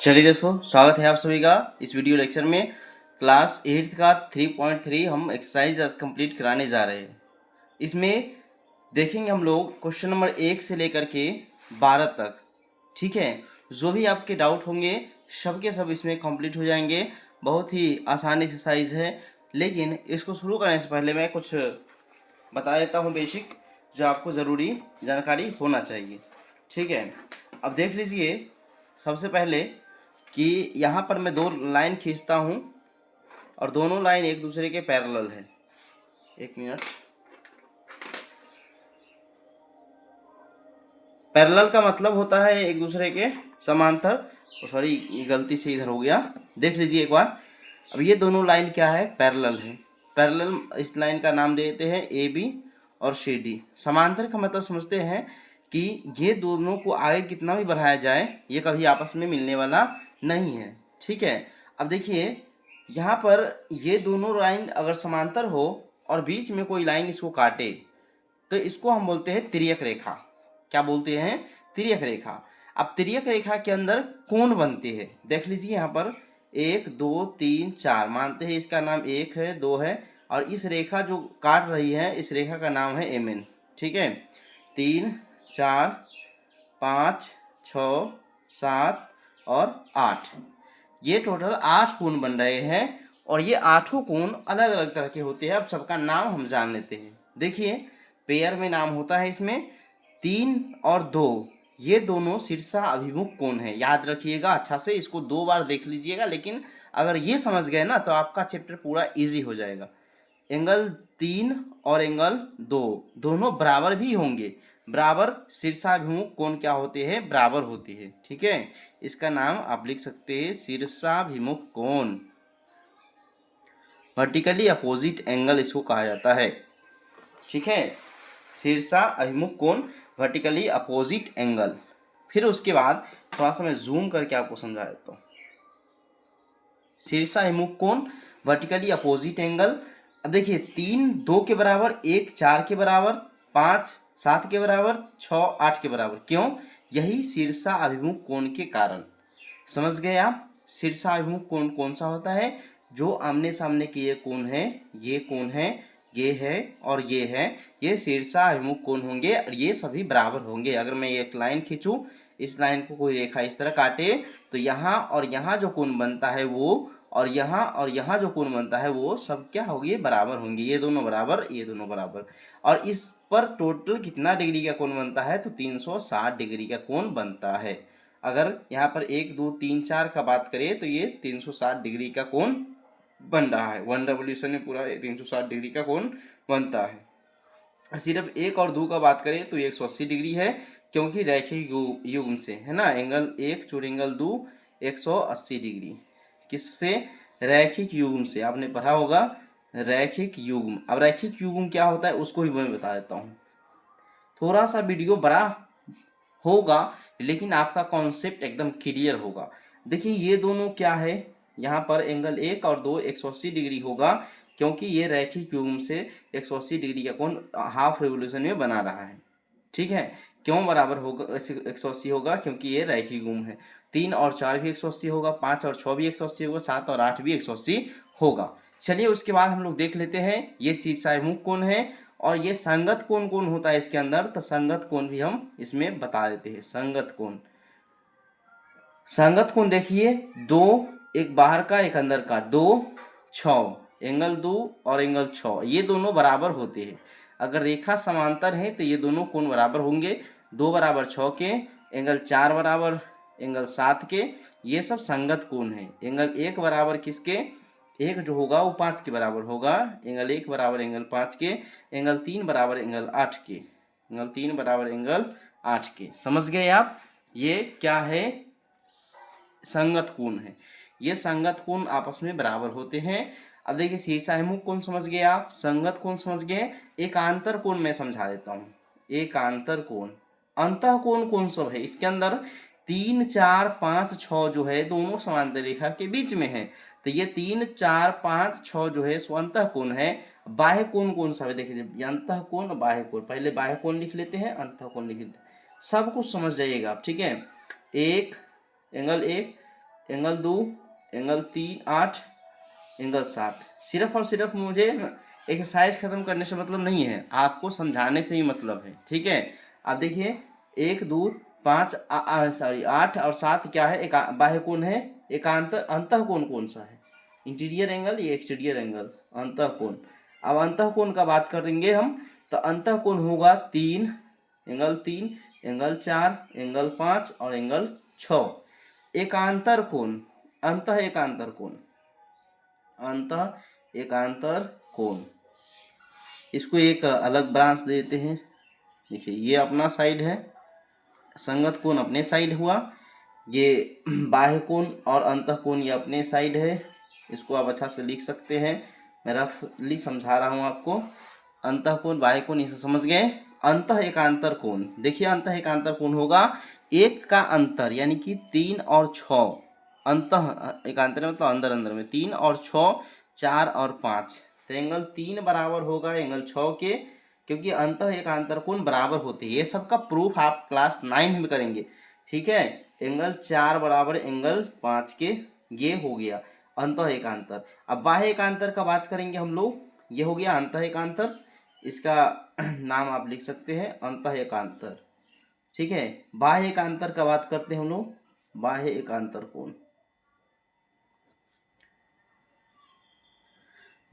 चलिए दोस्तों, स्वागत है आप सभी का इस वीडियो लेक्चर में। क्लास 8th का 3.3 हम एक्सरसाइज आज कंप्लीट कराने जा रहे हैं। इसमें देखेंगे हम लोग क्वेश्चन नंबर 1 से लेकर के 12 तक। ठीक है, जो भी आपके डाउट होंगे सब के सब इसमें कंप्लीट हो जाएंगे। बहुत ही आसान एक्सरसाइज है, लेकिन इसको शुरू करने से पहले मैं कुछ बता देता हूँ बेसिक, जो आपको ज़रूरी जानकारी होना चाहिए। ठीक है, अब देख लीजिए सबसे पहले कि यहाँ पर मैं दो लाइन खींचता हूँ और दोनों लाइन एक दूसरे के पैरेलल है। एक मिनट, पैरेलल का मतलब होता है एक दूसरे के समांतर। सॉरी, ये गलती से इधर हो गया, देख लीजिए एक बार। अब ये दोनों लाइन क्या है, पैरेलल है। पैरेलल, इस लाइन का नाम दे देते हैं ए बी और सी डी। समांतर का मतलब समझते हैं कि ये दोनों को आगे कितना भी बढ़ाया जाए ये कभी आपस में मिलने वाला नहीं है। ठीक है, अब देखिए यहाँ पर ये दोनों लाइन अगर समांतर हो और बीच में कोई लाइन इसको काटे तो इसको हम बोलते हैं तिर्यक रेखा। क्या बोलते हैं? तिर्यक रेखा। अब तिर्यक रेखा के अंदर कोण बनते हैं, देख लीजिए यहाँ पर 1 2 3 4 मानते हैं इसका नाम 1 है 2 है, और इस रेखा जो काट रही है इस रेखा का नाम है एम एन। ठीक है, 3 4 5 6 7 और 8, ये टोटल 8 कोण बन रहे हैं। और ये 8 कोण अलग अलग तरह के होते हैं। अब सबका नाम हम जान लेते हैं। देखिए पेयर में नाम होता है इसमें 3 और 2, ये दोनों शीर्षा अभिमुख कोण है। याद रखिएगा अच्छा से, इसको 2 बार देख लीजिएगा, लेकिन अगर ये समझ गए ना तो आपका चैप्टर पूरा इजी हो जाएगा। एंगल 3 और एंगल 2 दोनों बराबर भी होंगे। बराबर शीर्षाभिमुख कोण क्या होते हैं? बराबर होती है। ठीक है, इसका नाम आप लिख सकते हैं शीर्षाभिमुख कोण। वर्टिकली अपोजिट एंगल इसको कहा जाता है। ठीक है, शीर्षा अभिमुख कोण, वर्टिकली अपोजिट एंगल। फिर उसके बाद थोड़ा सा मैं जूम करके आपको समझा देता हूँ। शीर्षा अभिमुख कोण, वर्टिकली अपोजिट एंगल। अब देखिए 3 2 के बराबर, 1 4 के बराबर, 5 7 के बराबर, 6 8 के बराबर। क्यों? यही शीर्षा अभिमुख कोण के कारण। समझ गए आप? शीर्षा अभिमुख कोण कौन सा होता है? जो आमने सामने के ये कोण है, ये कोण है, ये है और ये है, ये शीर्षा अभिमुख कोण होंगे और ये सभी बराबर होंगे। अगर मैं एक लाइन खींचूं, इस लाइन को कोई रेखा इस तरह काटे तो यहाँ और यहाँ जो कोण बनता है वो, और यहाँ जो कोण बनता है वो सब क्या होंगे? बराबर होंगे। ये दोनों बराबर, ये दोनों बराबर। और इस पर टोटल कितना डिग्री का कोण बनता है? तो 360 डिग्री का कोण बनता है। अगर यहाँ पर 1 2 3 4 का बात करें तो ये 360 डिग्री का कोण बन रहा है। 1 रेवोल्यूशन में पूरा 360 डिग्री का कोण बनता है। सिर्फ 1 और 2 का बात करें तो 180 डिग्री है, क्योंकि रैखिक युग्म से है ना। एंगल 1 जोड़ एंगल 2 180 डिग्री। किससे? रैखिक युग्म से। आपने पढ़ा होगा रैखिक युग्म। अब रैखिक युग्म क्या होता है उसको भी मैं बता देता हूँ। थोड़ा सा वीडियो बड़ा होगा लेकिन आपका कॉन्सेप्ट एकदम क्लियर होगा। देखिए ये दोनों क्या है, यहाँ पर एंगल 1 और 2 180 डिग्री होगा, क्योंकि ये रैखिक युग्म से 180 डिग्री का कोण हाफ रेवोल्यूशन में बना रहा है। ठीक है, क्यों बराबर होगा? 180 होगा क्योंकि ये रैखिक युग्म है। 3 और 4 भी 180 होगा, 5 और 6 भी 180 होगा, 7 और 8 भी 180 होगा। चलिए उसके बाद हम लोग देख लेते हैं ये शीर्षाभिमुख कोण है। और ये संगत कोण कौन होता है इसके अंदर? तो संगत कोण भी हम इसमें बता देते हैं। संगत कोण, संगत कोण देखिए 2, एक बाहर का एक अंदर का, 2 6, एंगल 2 और एंगल 6 ये दोनों बराबर होते हैं। अगर रेखा समांतर है तो ये दोनों कोण बराबर होंगे। 2 बराबर 6 के, एंगल 4 बराबर एंगल 7 के, ये सब संगत कोण है। एंगल 1 बराबर किसके? 1 जो होगा वो 5 के बराबर होगा। एंगल 1 बराबर एंगल 5 के, एंगल 3 बराबर एंगल 8 के, एंगल 3 बराबर एंगल 8 के। समझ गए आप? ये क्या है? संगत कोण है। ये संगत कोण आपस में बराबर होते हैं। अब देखिए शीर्षाभिमुख कोण समझ गए आप, संगत कोण समझ गए। एकांतर कोण मैं समझा देता हूँ। एकांतर कोण, अंतः कोण कौन सब है इसके अंदर? 3 4 5 6 जो है दोनों समांतर रेखा के बीच में है, तो ये 3 4 5 6 जो है सो अंतः कोण है। बाह्य कोण कौन सा है? देखिए अंतः कोण, बाह्य कोण। पहले बाह्य कोण लिख लेते हैं, अंतः कोण लिख लेते हैं। सब कुछ समझ जाइएगा आप। ठीक है, एक एंगल 1 एंगल 2, एंगल 3 8, एंगल 7। सिर्फ और सिर्फ मुझे एक्सरसाइज खत्म करने से मतलब नहीं है, आपको समझाने से ही मतलब है, ठीक है। अब देखिए 1 2 5 सॉरी 8 और 7 क्या है, एक बाह्य कोण है। एकांतर अंतः कोण कौन सा है, इंटीरियर एंगल या एक्सटीरियर एंगल, अंतः कोण। अब अंतः कोण का बात करेंगे हम, तो अंतः कोण होगा 3, एंगल 3, एंगल 4, एंगल 5 और एंगल 6। एकांतर कोण, अंतः एकांतर कोण, अंतः एकांतर कोण, इसको एक अलग ब्रांच देते हैं। देखिए ये अपना साइड है, संगत कोण अपने साइड हुआ, ये बाह्य कोण और अंतः कोण ये अपने साइड है। इसको आप अच्छा से लिख सकते हैं, मैं रफली समझा रहा हूँ आपको। अंतः कोण बाह्य कोण इसे समझ गए। अंतः एकांतर कोण, देखिए अंतः एकांतर कोण होगा एक का अंतर, यानी कि 3 और 6। अंतः एकांतर मतलब अंदर अंदर में 3 और 6, 4 और 5। तो एंगल 3 बराबर होगा एंगल 6 के, क्योंकि अंतः एकांतर कोण बराबर होते हैं। ये सब का प्रूफ आप क्लास 9 में करेंगे, ठीक है। एंगल 4 बराबर एंगल 5 के, ये हो गया अंतः एकांतर। अब बाह्य एकांतर का बात करेंगे हम लोग, ये हो गया अंतः एकांतर, इसका नाम आप लिख सकते हैं अंतः एकांतर, ठीक है। बाह्य एकांतर का बात करते हैं हम लोग, बाह्य एकांतर कोण।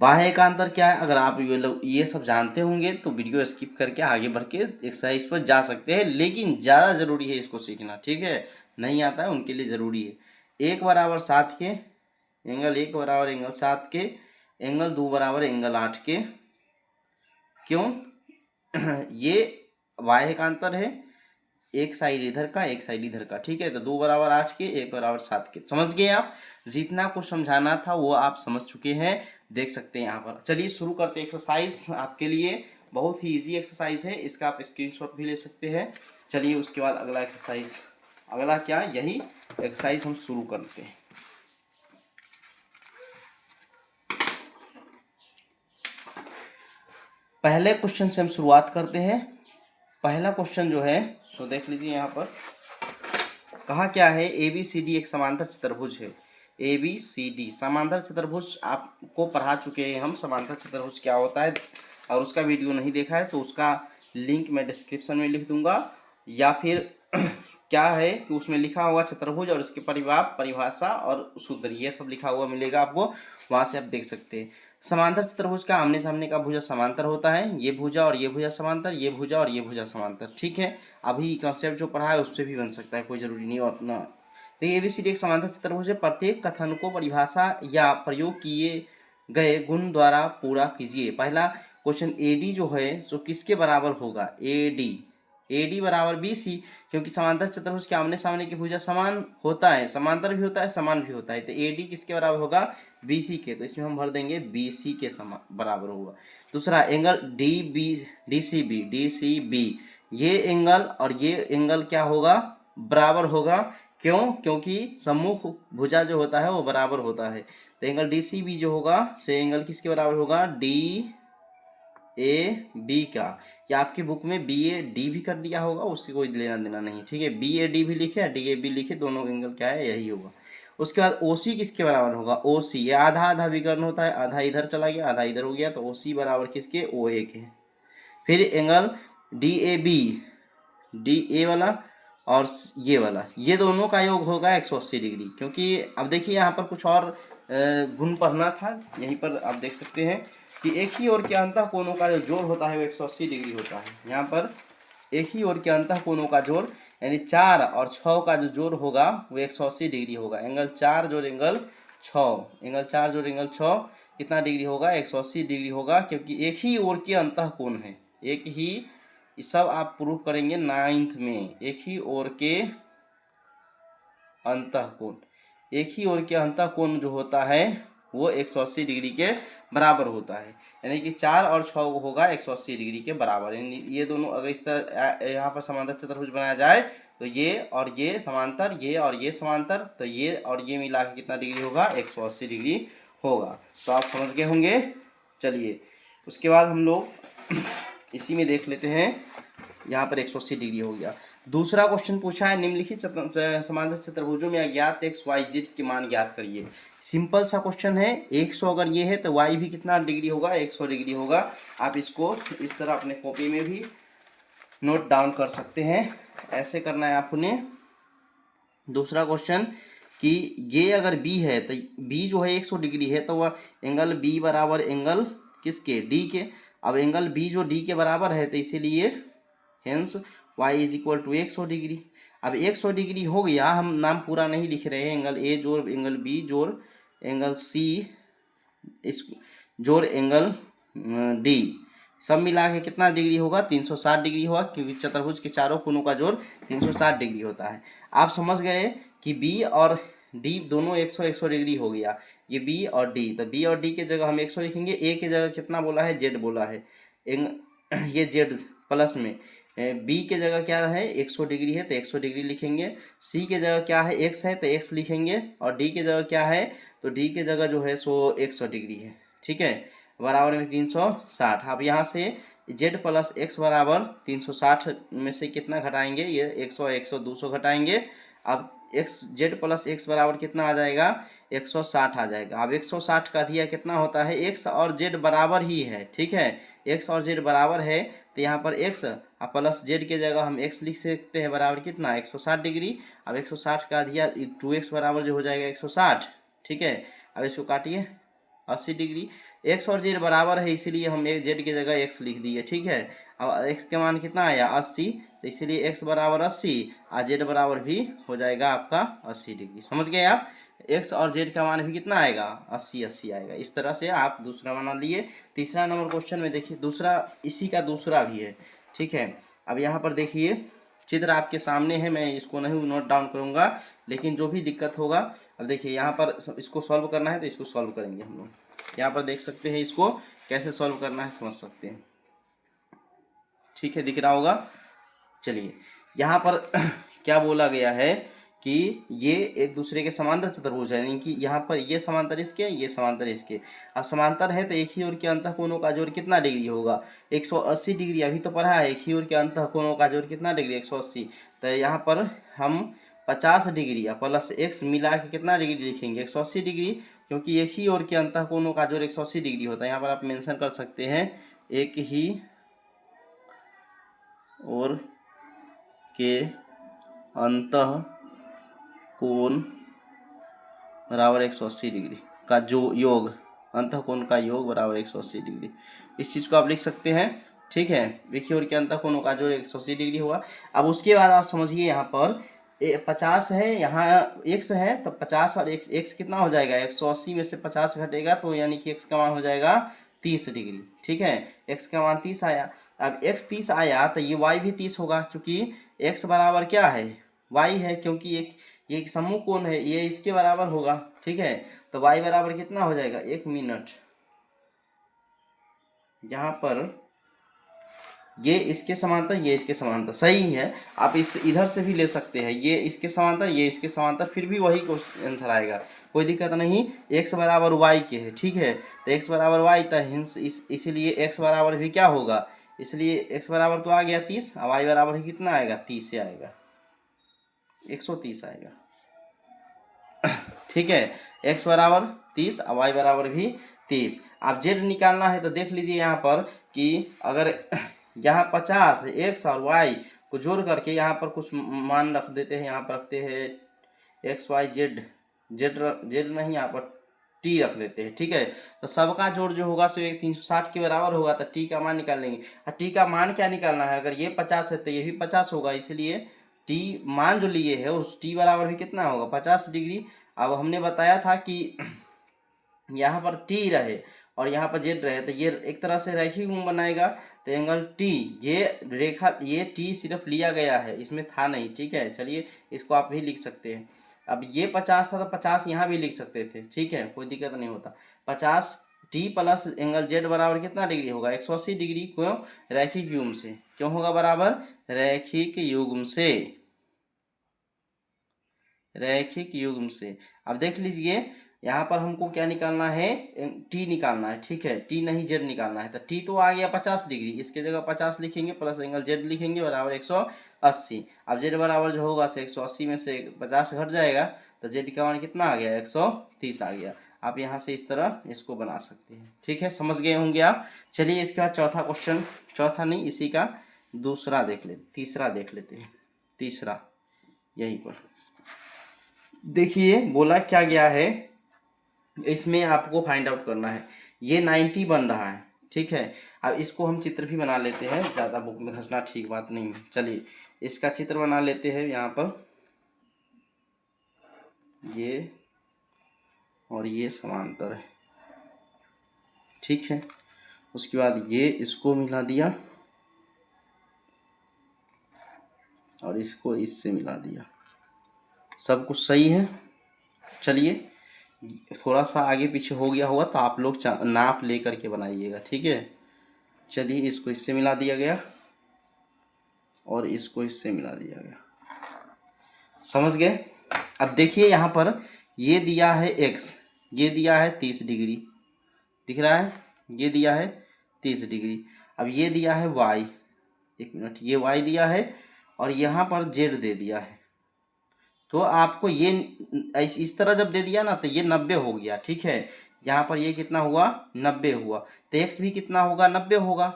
बाह्य एकांतर क्या है, अगर आप ये सब जानते होंगे तो वीडियो स्किप करके आगे बढ़ के एक्सरसाइज पर जा सकते हैं, लेकिन ज़्यादा ज़रूरी है इसको सीखना, ठीक है। नहीं आता है उनके लिए ज़रूरी है। 1 बराबर 7 के, एंगल 1 बराबर एंगल 7 के, एंगल 2 बराबर एंगल 8 के। क्यों? ये बाह्य एकांतर है, एक साइड इधर का एक साइड इधर का, ठीक है। तो 2 बराबर 8 के, 1 बराबर 7 के, समझ गए आप। जितना कुछ समझाना था वो आप समझ चुके हैं, देख सकते हैं यहाँ पर। चलिए शुरू करते हैं एक्सरसाइज, आपके लिए बहुत ही इजी एक्सरसाइज है, इसका आप स्क्रीनशॉट भी ले सकते हैं। चलिए उसके बाद अगला एक्सरसाइज, अगला क्या, यही एक्सरसाइज हम शुरू करते हैं। पहले क्वेश्चन से हम शुरुआत करते हैं। पहला क्वेश्चन जो है सो देख लीजिए, यहाँ पर कहा क्या है, ABCD एक समांतर चतुर्भुज है। ABCD समांतर चतुर्भुज आपको पढ़ा चुके हैं हम, समांतर चतुर्भुज क्या होता है, और उसका वीडियो नहीं देखा है तो उसका लिंक मैं डिस्क्रिप्शन में लिख दूंगा, या फिर क्या है कि उसमें लिखा हुआ चतुर्भुज और उसके परिभाषा और सूत्र ये सब लिखा हुआ मिलेगा आपको, वहाँ से आप देख सकते हैं। समांतर चतुर्भुज का आमने सामने का भुजा समांतर होता है, ये भुजा और ये भुजा समांतर, ये भुजा और ये भुजा समांतर, ठीक है। अभी कंसेप्ट जो पढ़ा है उससे भी बन सकता है, कोई जरूरी नहीं अपना। देखिए ABCD एक समांतर चतुर्भुज है, प्रत्येक कथन को परिभाषा या प्रयोग किए गए गुण द्वारा पूरा कीजिए। पहला क्वेश्चन AD जो है सो किसके बराबर होगा, AD बराबर BC, क्योंकि समांतर चतुर्भुज के आमने सामने की भुजा समान होता है, समांतर भी होता है समान भी होता है, तो AD किसके बराबर होगा, BC के, तो इसमें हम भर देंगे BC के बराबर होगा। दूसरा एंगल DCB, ये एंगल और ये एंगल क्या होगा, बराबर होगा। क्यों? क्योंकि सम्मुख भुजा जो होता है वो बराबर होता है, तो एंगल DCB जो होगा से एंगल किसके बराबर होगा, DAB का, या आपकी बुक में BAD भी कर दिया होगा, उससे कोई लेना देना नहीं, ठीक है। BAD भी लिखे या DAB लिखे, दोनों एंगल क्या है, यही होगा। उसके बाद OC किसके बराबर होगा, OC, ये आधा आधा विकर्ण होता है, आधा इधर चला गया आधा इधर हो गया, तो OC बराबर किसके, OA के। फिर एंगल DA वाला और ये वाला, ये दोनों का योग होगा 180 डिग्री, क्योंकि अब देखिए यहाँ पर कुछ और गुण पढ़ना था, यहीं पर आप देख सकते हैं कि एक ही ओर के अंतः कोणों का जो जोड़ होता है वो 180 डिग्री होता है। यहाँ पर एक ही ओर के अंतः कोणों का जोड़, यानी 4 और 6 का जो जोड़ होगा वो 180 डिग्री होगा। एंगल 4 जोड़ एंगल 6, एंगल 4 जोड़ एंगल 6 कितना डिग्री होगा, 180 डिग्री होगा, क्योंकि एक ही ओर के अंतः कोण है, एक ही, ये सब आप प्रूफ करेंगे 9th में। एक ही ओर के अंतः कोण, एक ही ओर के अंतः कोण जो होता है वो 180 डिग्री के बराबर होता है, यानी कि 4 और 6 होगा 180 डिग्री के बराबर। यानी ये दोनों अगर इस तरह यहाँ पर समांतर चतुर्भुज बनाया जाए तो ये और ये समांतर, ये और ये समांतर, तो ये और ये मिला के कितना डिग्री होगा, 180 डिग्री होगा। तो आप समझ गए होंगे। चलिए उसके बाद हम लोग इसी में देख लेते हैं, यहाँ पर 180 डिग्री हो गया। दूसरा क्वेश्चन पूछा है, निम्नलिखित समांतर चतुर्भुजों में अज्ञात एक्स वाई जेड के मान ज्ञात करिए। सिंपल सा क्वेश्चन है। 100 अगर ये है तो वाई भी कितना डिग्री होगा, 100 डिग्री होगा। आप इसको इस तरह अपने कॉपी में भी नोट डाउन कर सकते हैं। ऐसे करना है आपने। दूसरा क्वेश्चन कि ये अगर बी है तो बी जो है 100 डिग्री है, तो वह एंगल बी बराबर एंगल किसके, डी के। अब एंगल बी जो डी के बराबर है तो इसीलिए hence Y is equal to 100 degree. अब 100 डिग्री हो गया, हम नाम पूरा नहीं लिख रहे हैं। एंगल ए जोड़ एंगल बी जोड़ एंगल सी इस जोड़ एंगल डी, सब मिला के कितना डिग्री होगा, 360 डिग्री होगा, क्योंकि चतुर्भुज के चारों कोनों का जोड़ 360 डिग्री होता है। आप समझ गए कि बी और डी दोनों 100 डिग्री हो गया। ये बी और डी, तो बी और डी के जगह हम 100 लिखेंगे। ए के जगह कितना बोला है, जेड बोला है। ये जेड प्लस में बी के जगह क्या है, 100 डिग्री है तो 100 डिग्री लिखेंगे। सी के जगह क्या है, एक्स है तो एक्स लिखेंगे। और डी के जगह क्या है, तो डी के जगह जो है सो 100 डिग्री है। ठीक है, बराबर में 360। अब यहाँ से जेड प्लस एक्स बराबर 360 में से कितना घटाएंगे, ये 100 100 200 घटाएंगे। अब एक्स जेड प्लस एक्स बराबर कितना आ जाएगा, 160 आ जाएगा। अब 160 का दिया कितना होता है, एक्स और जेड बराबर ही है। ठीक है, एक्स और जेड बराबर है तो यहाँ पर एक्स और प्लस जेड के जगह हम एक्स लिख सकते हैं, बराबर कितना 160 डिग्री। अब 160 का दिया 2x बराबर जो हो जाएगा 160। ठीक है, अब इसको काटिए 80 डिग्री। एक्स और जेड बराबर है इसीलिए हम एक जेड की जगह एक्स लिख दिए। ठीक है, अब एक्स के मान कितना आया 80, तो इसीलिए एक्स बराबर 80 और जेड बराबर भी हो जाएगा आपका 80 डिग्री। समझ गए आप, एक्स और जेड का मान भी कितना आएगा 80 80 आएगा। इस तरह से आप दूसरा बना लिए। तीसरा नंबर क्वेश्चन में देखिए, दूसरा इसी का दूसरा भी है। ठीक है, अब यहाँ पर देखिए चित्र आपके सामने है, मैं इसको नहीं नोट डाउन करूँगा, लेकिन जो भी दिक्कत होगा, अब देखिए यहाँ पर इसको सॉल्व करना है तो इसको सॉल्व करेंगे हम लोग। यहाँ पर देख सकते हैं, इसको कैसे सॉल्व करना है समझ सकते हैं। ठीक है, दिख रहा होगा। चलिए, यहाँ पर क्या बोला गया है कि ये एक दूसरे के समांतर चतुर्भुज है, यानी कि यहाँ पर ये समांतर इसके, ये समांतर इसके। अब समांतर है तो एक ही ओर के अंतःकोणों का जोड़ कितना डिग्री होगा, 180 डिग्री। अभी तो पढ़ा है एक ही ओर के अंतःकोणों का जोड़ कितना डिग्री, 180। तो यहाँ पर हम 50 डिग्री या प्लस एक्स मिला के कितना डिग्री लिखेंगे, 180 डिग्री, क्योंकि एक ही ओर के अंतःकोणों का जोड़ 180 डिग्री होता है। यहाँ पर आप मेंशन कर सकते हैं, एक ही ओर के अंतः कोण बराबर 180 डिग्री का जो योग, अंतःकोण का योग बराबर 180 डिग्री। इस चीज़ को आप लिख सकते हैं। ठीक है, देखिए और के अंतःकोणों का जो 180 डिग्री हुआ। अब उसके बाद आप समझिए, यहाँ पर 50 है, यहाँ x है, तो 50 और x कितना हो जाएगा, 180 में से 50 घटेगा तो यानी कि x का मान हो जाएगा 30 डिग्री। ठीक है, x का मान 30 आया। अब x 30 आया तो ये y भी 30 होगा, चूंकि x बराबर क्या है, y है, क्योंकि ये एक समूह कोण है, ये इसके बराबर होगा। ठीक है, तो y बराबर कितना हो जाएगा, 1 मिनट। यहाँ पर ये इसके समांतर, ये इसके समांतर, सही है। आप इस इधर से भी ले सकते हैं, ये इसके समांतर, ये इसके समांतर, फिर भी वही आंसर आएगा, कोई दिक्कत नहीं। x बराबर y के है। ठीक है, तो x बराबर y, तो हिंस इसीलिए x बराबर भी क्या होगा, इसलिए x बराबर तो आ गया 30, और y बराबर कितना आएगा, 30 से आएगा, 130 आएगा। ठीक है, x बराबर 30 और y बराबर भी 30। आप z निकालना है तो देख लीजिए यहाँ पर कि अगर यहाँ 50 x और y को जोड़ करके यहाँ पर कुछ मान रख देते हैं, यहाँ पर रखते हैं x y z, z नहीं, यहाँ पर t रख देते हैं। ठीक है, तो सबका जोड़ जो होगा सो 360 के बराबर होगा, तो t का मान निकाल लेंगे। और t का मान क्या निकालना है, अगर ये 50 है तो ये भी 50 होगा, इसलिए t मान जो लिए है उस t बराबर भी कितना होगा, 50 डिग्री। अब हमने बताया था कि यहाँ पर t रहे और यहाँ पर z रहे, तो ये एक तरह से रैखिक कोण बनाएगा। तो एंगल t, ये रेखा, ये t सिर्फ लिया गया है, इसमें था नहीं। ठीक है, चलिए इसको आप भी लिख सकते हैं। अब ये 50 था तो 50 यहाँ भी लिख सकते थे। ठीक है, कोई दिक्कत नहीं होता। 50 t प्लस एंगल z बराबर कितना डिग्री होगा, 180 डिग्री। क्यों, रैखिक युग्म से। क्यों होगा बराबर, रैखिक युग्म से, रैखिक युग्म से। अब देख लीजिए, यहाँ पर हमको क्या निकालना है, टी निकालना है, ठीक है, टी नहीं जेड निकालना है। तो टी तो आ गया 50 डिग्री, इसके जगह 50 लिखेंगे प्लस एंगल जेड लिखेंगे बराबर 180। अब जेड बराबर जो होगा से 180 में से 50 घट जाएगा तो जेड का मान कितना आ गया, 130 आ गया। आप यहाँ से इस तरह इसको बना सकते हैं, ठीक है, समझ गए होंगे आप। चलिए इसके बाद चौथा क्वेश्चन, चौथा नहीं इसी का दूसरा देख लेते, तीसरा देख लेते हैं। तीसरा यहीं पर देखिए बोला क्या गया है, इसमें आपको फाइंड आउट करना है। ये 90 बन रहा है, ठीक है। अब इसको हम चित्र भी बना लेते हैं, ज़्यादा बुक में घसना ठीक बात नहीं है। चलिए इसका चित्र बना लेते हैं। यहाँ पर ये और ये समांतर है, ठीक है। उसके बाद ये इसको मिला दिया और इसको इससे मिला दिया, सब कुछ सही है। चलिए थोड़ा सा आगे पीछे हो गया होगा तो आप लोग नाप ले करके बनाइएगा, ठीक है। चलिए इसको इससे मिला दिया गया और इसको इससे मिला दिया गया, समझ गए। अब देखिए यहाँ पर ये दिया है x, ये दिया है 30 डिग्री, दिख रहा है, ये दिया है 30 डिग्री। अब ये दिया है y, एक मिनट, ये y दिया है और यहाँ पर z दे दिया है। तो आपको ये इस तरह जब दे दिया ना तो ये 90 हो गया, ठीक है। यहाँ पर ये कितना हुआ, 90 हुआ। तो x भी कितना होगा, 90 होगा,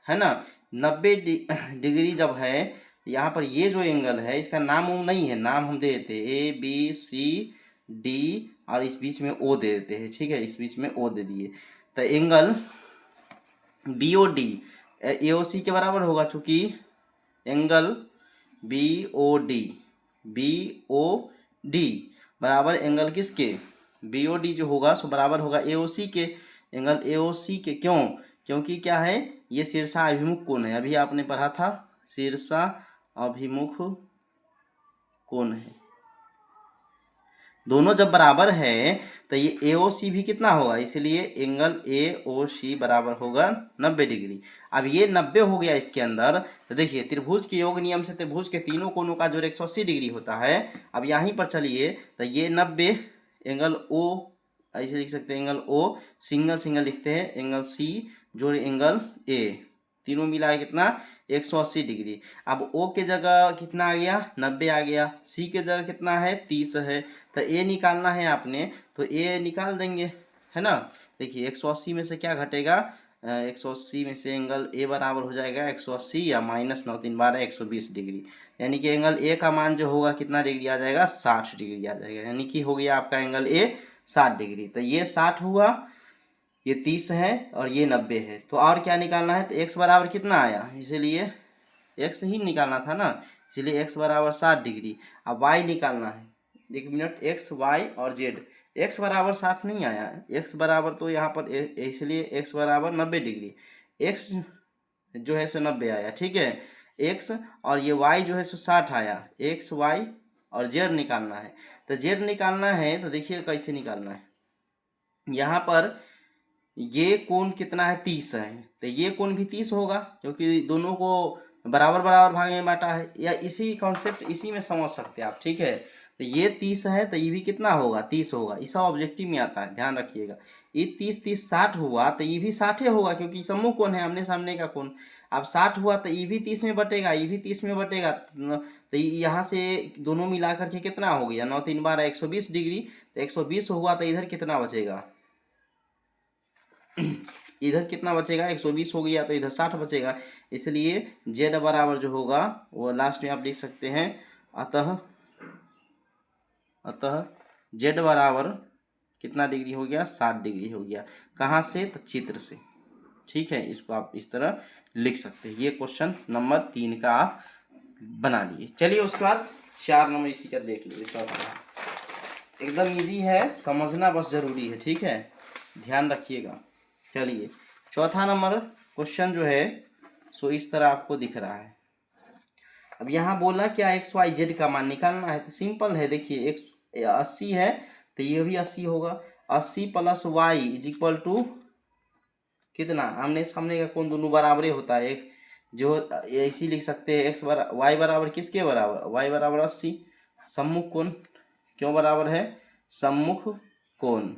है ना। 90 डिग्री जब है, यहाँ पर ये जो एंगल है इसका नाम वो नहीं है, नाम हम दे देते हैं ABCD और इस बीच में O दे देते हैं, ठीक है, इस बीच में O दे दिए। तो एंगल BOD AOC के बराबर होगा, चूंकि एंगल BOD बराबर एंगल किसके, BOD जो होगा सो बराबर होगा AOC के, एंगल AOC के। क्यों, क्योंकि क्या है, ये शीर्षा अभिमुख कोण है, अभी आपने पढ़ा था शीर्षा अभिमुख कोण है। दोनों जब बराबर है तो ये AOC भी कितना होगा, इसलिए एंगल AOC बराबर होगा 90 डिग्री। अब ये 90 हो गया इसके अंदर, तो देखिए त्रिभुज के योग नियम से त्रिभुज के तीनों कोणों का जोड़ 180 डिग्री होता है। अब यहीं पर चलिए तो ये 90 एंगल O ऐसे लिख सकते हैं, एंगल O सिंगल सिंगल लिखते हैं, एंगल C जोड़ एंगल A, तीनों मिला है कितना, 180 डिग्री। अब O के जगह कितना आ गया, 90 आ गया, C के जगह कितना है, 30 है। तो A निकालना है आपने, तो A निकाल देंगे, है ना। देखिए 180 में से क्या घटेगा, 180 में से एंगल A बराबर हो जाएगा 180 या माइनस 9 3 12 120 डिग्री। यानी कि एंगल A का मान जो होगा कितना डिग्री आ जाएगा, 60 डिग्री आ जाएगा। यानी कि हो गया आपका एंगल A 60 डिग्री। तो ये 60 हुआ, ये 30 है और ये 90 है। तो और क्या निकालना है, तो x बराबर कितना आया, इसीलिए x ही निकालना था ना, इसलिए x बराबर 60 डिग्री। अब y निकालना है, एक मिनट, x y और z, x बराबर 60 नहीं आया, x बराबर तो यहाँ पर इसलिए x बराबर 90 डिग्री, x जो है सो 90 आया, ठीक है, x और ये y जो है सो 60 आया, x y और z निकालना है। तो z निकालना है तो देखिए कैसे निकालना है, यहाँ पर ये कोण कितना है, 30 है, तो ये कोण भी 30 होगा क्योंकि दोनों को बराबर बराबर भाग में बांटा है। या इसी कॉन्सेप्ट इसी में समझ सकते हैं आप, ठीक है। तो ये 30 है तो ये भी कितना होगा, 30 होगा, इसा ऑब्जेक्टिव में आता है, ध्यान रखिएगा। ये 30 30 60 हुआ तो ये भी 60 होगा क्योंकि सम्मुख कोण है, आमने सामने का कोण। अब 60 हुआ तो ये भी 30 में बटेगा, ये भी 30 में बटेगा, तो यहाँ से दोनों मिला करके कितना हो गया, 9 3 12 120 डिग्री। तो 120 हुआ तो इधर कितना बचेगा, इधर कितना बचेगा, 120 हो गया तो इधर 60 बचेगा। इसलिए z बराबर जो होगा वो लास्ट में आप लिख सकते हैं, अतः z बराबर कितना डिग्री हो गया, 60 डिग्री हो गया। कहाँ से, तो चित्र से, ठीक है। इसको आप इस तरह लिख सकते हैं। ये क्वेश्चन नंबर 3 का आप बना लिए। चलिए उसके बाद 4 नंबर इसी का देख लीजिए। चौथा एकदम इजी है, समझना बस जरूरी है, ठीक है, ध्यान रखिएगा। चलिए चौथा नंबर क्वेश्चन जो है सो इस तरह आपको दिख रहा है। अब यहाँ बोला क्या, एक्स वाई जेड का मान निकालना है, तो सिंपल है। देखिए x 80 है तो ये भी 80 होगा, 80 plus Y is equal to कितना, आमने सामने का कोण दोनों बराबर होता है, एक जो ऐसी लिख सकते हैं, एक्स बराबर वाई बराबर किसके बराबर, वाई बराबर 80, सम्मुख कोण क्यों बराबर है, सम्मुख कोण,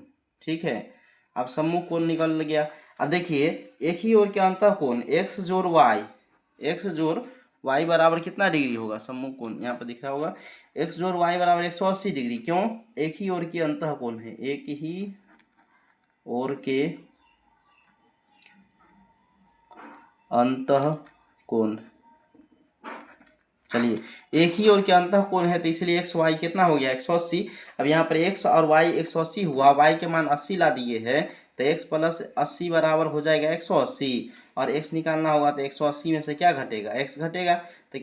ठीक है। अब सम्मुख कोण निकल गया। अब देखिए एक ही ओर के अंतः कोण x जोड़ y, x जोड़ y बराबर कितना डिग्री होगा, सम्मुख कोण यहाँ पर दिख रहा होगा, x जोड़ y बराबर 180 डिग्री। क्यों, एक ही ओर के अंतः कोण है, एक ही ओर के अंतः कोण। चलिए एक ही ओर के अंतः कोण है तो इसलिए एक्स वाई कितना हो गया 180। अब यहाँ पर एक्स और वाई 180 हुआ, वाई के मान 80 ला दिए है तो एक्स प्लस 80 बराबर हो जाएगा 180। और एक्स निकालना होगा तो 180 में से क्या घटेगा, एक्स घटेगा तो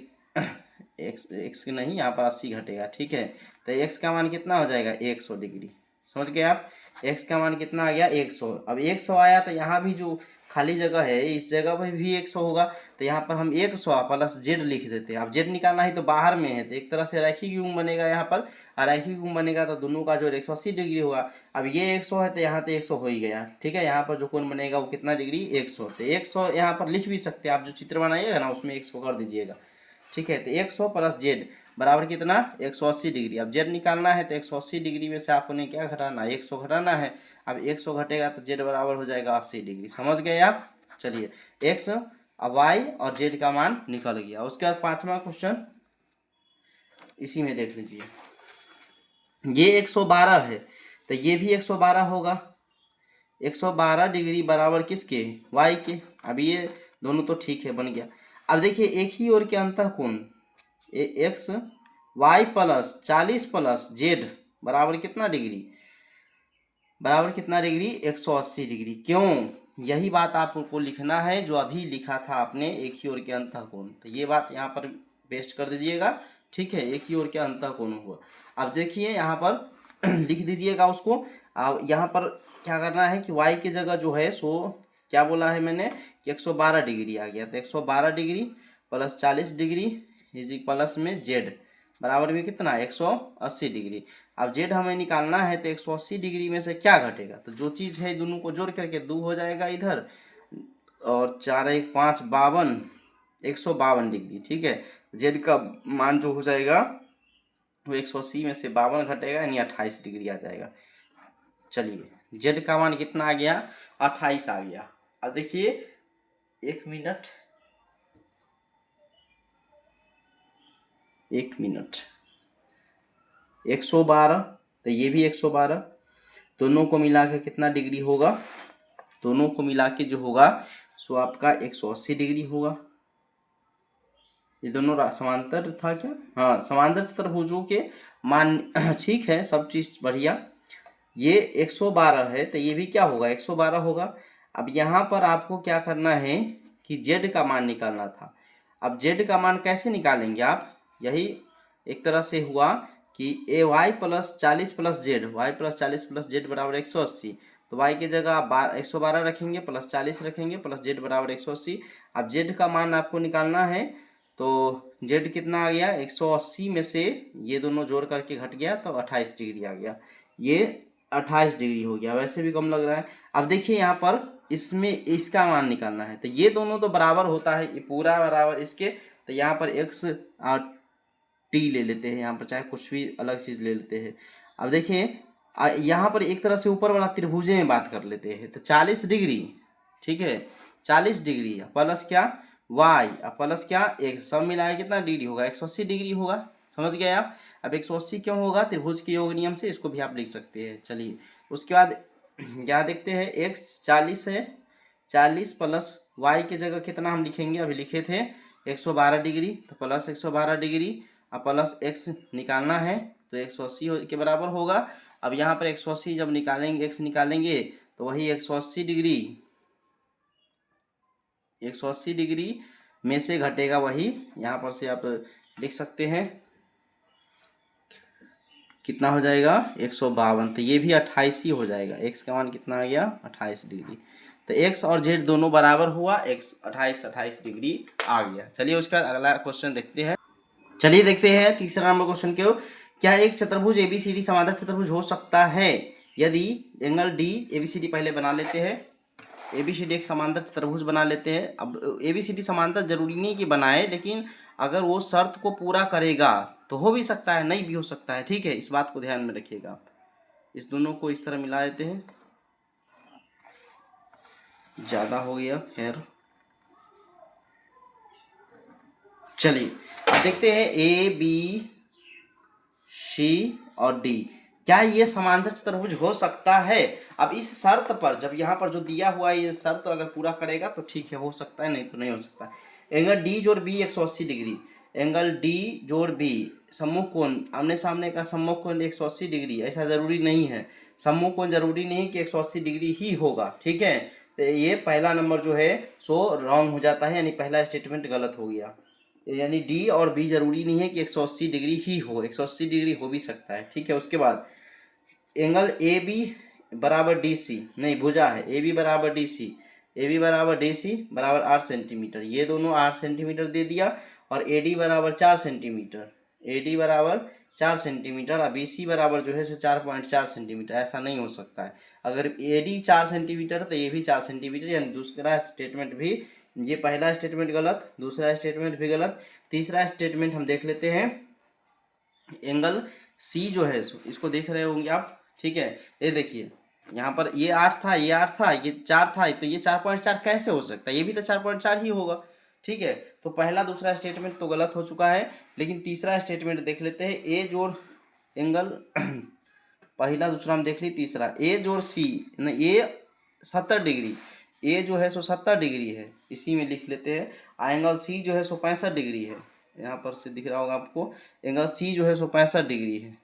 एक्स नहीं, यहाँ पर 80 घटेगा, ठीक है। तो एक्स का मान कितना हो जाएगा 100 डिग्री। समझ गए आप, एक्स का मान कितना आ गया 100। अब 100 आया तो यहाँ भी जो खाली जगह है इस जगह पर भी 100 होगा, तो यहाँ पर हम 100 प्लस जेड लिख देते हैं। अब जेड निकालना है तो बाहर में है तो एक तरह से रैखिक युग्म बनेगा यहाँ पर, और रैखिक युग्म बनेगा तो दोनों का जो 180 डिग्री होगा। अब ये 100 है तो यहाँ तो 100 हो ही गया, ठीक है। यहाँ पर जो कोण बनेगा वो कितना डिग्री 100, तो 100 यहाँ पर लिख भी सकते हैं आप, जो चित्र बनाइएगा ना उसमें 100 कर दीजिएगा, ठीक है। तो 100 प्लस जेड बराबर कितना 180 डिग्री। अब जेड निकालना है तो 180 डिग्री में से आपको ने क्या घटाना है 100 घटाना है। अब 100 घटेगा तो जेड बराबर हो जाएगा 80 डिग्री। समझ गए आप। चलिए एक्स वाई और जेड का मान निकल गया। उसके बाद 5वां क्वेश्चन इसी में देख लीजिए, ये 112 है तो ये भी 112 होगा। 112 डिग्री बराबर किसके, वाई के। अब ये दोनों तो ठीक है बन गया। अब देखिए एक ही ओर के अंतः कोण X Y plus 40 plus Z बराबर कितना डिग्री, बराबर कितना डिग्री 180 डिग्री। क्यों, यही बात आपको लिखना है जो अभी लिखा था आपने, एक ही ओर के अंतः कोण। तो ये बात यहाँ पर पेस्ट कर दीजिएगा, ठीक है, एक ही ओर के अंतः कोण हुआ। अब देखिए यहाँ पर लिख दीजिएगा उसको। अब यहाँ पर क्या करना है कि y की जगह जो है सो क्या बोला है मैंने कि 112 डिग्री आ गया, तो 112 degree plus 40 degree is plus में z बराबर में कितना 180 डिग्री। अब जेड हमें निकालना है तो 180 डिग्री में से क्या घटेगा, तो जो चीज़ है दोनों को जोड़ करके 2 हो जाएगा इधर, और 4 1 5 52 152 डिग्री, ठीक है। जेड का मान जो हो जाएगा वो 180 में से 52 घटेगा यानी 28 डिग्री आ जाएगा। चलिए जेड का मान कितना आ गया 28 आ गया। अब देखिए 1 मिनट 112 तो ये भी 112, दोनों को मिला के कितना डिग्री होगा, दोनों को मिला के जो होगा सो आपका 180 डिग्री होगा। ये दोनों समांतर था क्या, हाँ समांतर चतुर्भुजों के मान ठीक है, सब चीज बढ़िया। ये 112 है तो ये भी क्या होगा 112 होगा। अब यहाँ पर आपको क्या करना है कि जेड का मान निकालना था। अब जेड का मान कैसे निकालेंगे आप, यही एक तरह से हुआ कि A Y plus 40 plus Z, Y plus 40 plus Z बराबर 180, तो वाई की जगह आप 112 रखेंगे प्लस 40 रखेंगे प्लस जेड बराबर 180। अब जेड का मान आपको निकालना है तो जेड कितना आ गया 180 में से ये दोनों जोड़ करके घट गया तो 28 डिग्री आ गया, ये 28 डिग्री हो गया, वैसे भी कम लग रहा है। अब देखिए यहाँ पर इसमें इसका मान निकालना है तो ये दोनों तो बराबर होता है, ये पूरा बराबर इसके, तो यहाँ पर एक्स और टी ले लेते हैं, यहाँ पर चाहे कुछ भी अलग चीज़ ले लेते हैं। अब देखिए यहाँ पर एक तरह से ऊपर वाला त्रिभुजे में बात कर लेते हैं तो 40 डिग्री, ठीक है 40 डिग्री प्लस क्या वाई प्लस क्या एक्स, सब मिलाए कितना डिग्री होगा 180 डिग्री होगा। समझ गए आप। अब 180 क्यों होगा, त्रिभुज के योग नियम से, इसको भी आप लिख सकते हैं। चलिए उसके बाद क्या देखते हैं, एक्स 40 है, 40 प्लस वाई की जगह कितना हम लिखेंगे, अभी लिखे थे 112 डिग्री, तो प्लस 112 डिग्री अब प्लस एक्स निकालना है तो 180 के बराबर होगा। अब यहाँ पर 180 जब निकालेंगे एक्स निकालेंगे तो वही 180 डिग्री 180 डिग्री में से घटेगा वही, यहाँ पर से आप लिख सकते हैं कितना हो जाएगा 152, तो ये भी 28 ही हो जाएगा। एक्स का मान कितना आ गया 28 डिग्री, तो एक्स और जेड दोनों बराबर हुआ, एक्स 28 डिग्री आ गया। चलिए उसके बाद अगला क्वेश्चन देखते हैं। चलिए देखते हैं तीसरा नंबर क्वेश्चन के, क्या एक चतुर्भुज एबीसीडी समांतर चतुर्भुज हो सकता है यदि एंगल डी, एबीसीडी पहले बना लेते हैं, एबीसीडी एक समांतर चतुर्भुज बना लेते हैं। अब एबीसीडी समांतर जरूरी नहीं कि बनाए, लेकिन अगर वो शर्त को पूरा करेगा तो हो भी सकता है नहीं भी हो सकता है, ठीक है, इस बात को ध्यान में रखिएगा आप। इस दोनों को इस तरह मिला देते हैं, ज़्यादा हो गया, खैर चलिए अब देखते हैं ए बी सी और डी, क्या ये समांतर चतुर्भुज हो सकता है। अब इस शर्त पर, जब यहाँ पर जो दिया हुआ है ये शर्त अगर पूरा करेगा तो ठीक है, हो सकता है, नहीं तो नहीं हो सकता। एंगल डी जोड़ बी 180 डिग्री, एंगल डी जोड़ बी सम्मुख कोण, आमने सामने का सम्मुख कोण 180 डिग्री, ऐसा जरूरी नहीं है, सम्मुख कोण जरूरी नहीं कि 180 डिग्री ही होगा, ठीक है। तो ये पहला नंबर जो है सो रॉन्ग हो जाता है, यानी पहला स्टेटमेंट गलत हो गया। यानी डी और बी जरूरी नहीं है कि 180 डिग्री ही हो, 180 डिग्री हो भी सकता है, ठीक है। उसके बाद एंगल ए बी बराबर डी सी, नहीं भुजा है, ए बी बराबर डी सी, ए बी बराबर डी सी बराबर 8 सेंटीमीटर, ये दोनों 8 सेंटीमीटर दे दिया, और ए डी बराबर 4 सेंटीमीटर, ए डी बराबर 4 सेंटीमीटर, और बी सी बराबर जो है 4.4 सेंटीमीटर, ऐसा नहीं हो सकता है। अगर ए डी 4 सेंटीमीटर तो ये भी 4 सेंटीमीटर, यानी दूसरा स्टेटमेंट भी, ये पहला स्टेटमेंट गलत, दूसरा स्टेटमेंट भी गलत। तीसरा स्टेटमेंट हम देख लेते हैं, एंगल सी जो है इसको देख रहे होंगे आप, ठीक है। ये देखिए यहाँ पर ये 8 था, ये 8 था, ये 4 था, तो ये 4.4 कैसे हो सकता है, ये भी तो 4.4 ही होगा, ठीक है। तो पहला दूसरा स्टेटमेंट तो गलत हो चुका है, लेकिन तीसरा स्टेटमेंट देख लेते हैं, ए जोड़ एंगल पहला दूसरा हम देख ली, तीसरा ए जोड़ सी, ए 70 डिग्री, ए जो है 70 डिग्री है, इसी में लिख लेते हैं। एंगल सी जो है 65 डिग्री है, यहाँ पर से दिख रहा होगा आपको, एंगल सी जो है 65 डिग्री है,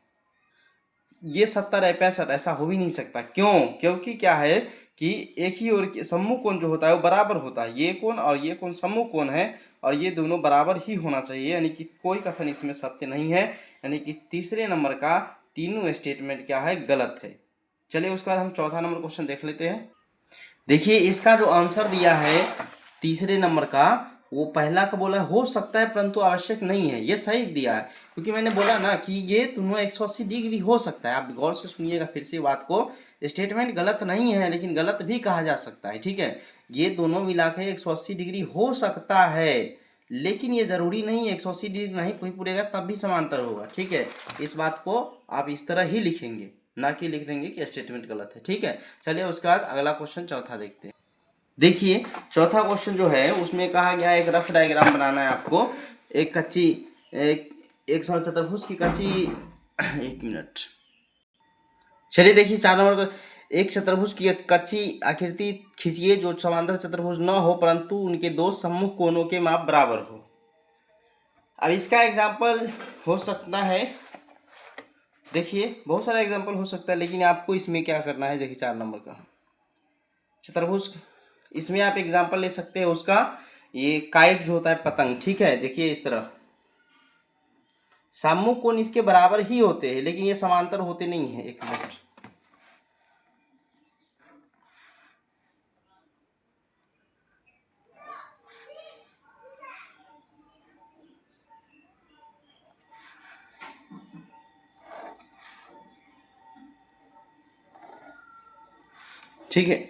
ये 70 है 65, ऐसा हो भी नहीं सकता। क्यों? क्योंकि क्या है कि एक ही ओर सम्मुख कोण जो होता है वो बराबर होता है, ये कोण और ये कोण सम्मुख कोण है, और ये दोनों बराबर ही होना चाहिए, यानी कि कोई कथन इसमें सत्य नहीं है, यानी कि तीसरे नंबर का तीनों स्टेटमेंट क्या है, गलत है। चलिए उसके बाद हम चौथा नंबर क्वेश्चन देख लेते हैं। देखिए इसका जो आंसर दिया है तीसरे नंबर का, वो पहला का बोला हो सकता है परंतु आवश्यक नहीं है, ये सही दिया है, क्योंकि मैंने बोला ना कि ये दोनों 180 डिग्री हो सकता है। आप गौर से सुनिएगा फिर से बात को, स्टेटमेंट गलत नहीं है लेकिन गलत भी कहा जा सकता है, ठीक है। ये दोनों मिला के 180 डिग्री हो सकता है, लेकिन ये जरूरी नहीं है 180 डिग्री नहीं कोई पूरेगा तब भी समांतर होगा, ठीक है। इस बात को आप इस तरह ही लिखेंगे, ना कि लिख देंगे कि स्टेटमेंट गलत है, ठीक है। चलिए उसके बाद अगला क्वेश्चन चौथा देखते हैं। देखिए चौथा क्वेश्चन जो है उसमें कहा गया है एक रफ डायग्राम बनाना है आपको, एक कच्ची एक समचतुर्भुज की कच्ची एक मिनट। चलिए देखिए 4 नंबर का, एक चतुर्भुज की कच्ची आकृति खींचिए जो समांतर चतुर्भुज न हो परंतु उनके दो सम्मुख कोणों के माप बराबर हो। अब इसका एग्जाम्पल हो सकता है, देखिए बहुत सारा एग्जाम्पल हो सकता है, लेकिन आपको इसमें क्या करना है, देखिए 4 नंबर का चतुर्भुज, इसमें आप एग्जाम्पल ले सकते हैं उसका, ये काइट जो होता है पतंग, ठीक है। देखिए इस तरह सम्मुख कोण इसके बराबर ही होते हैं लेकिन ये समांतर होते नहीं है। एक मिनट, ठीक है,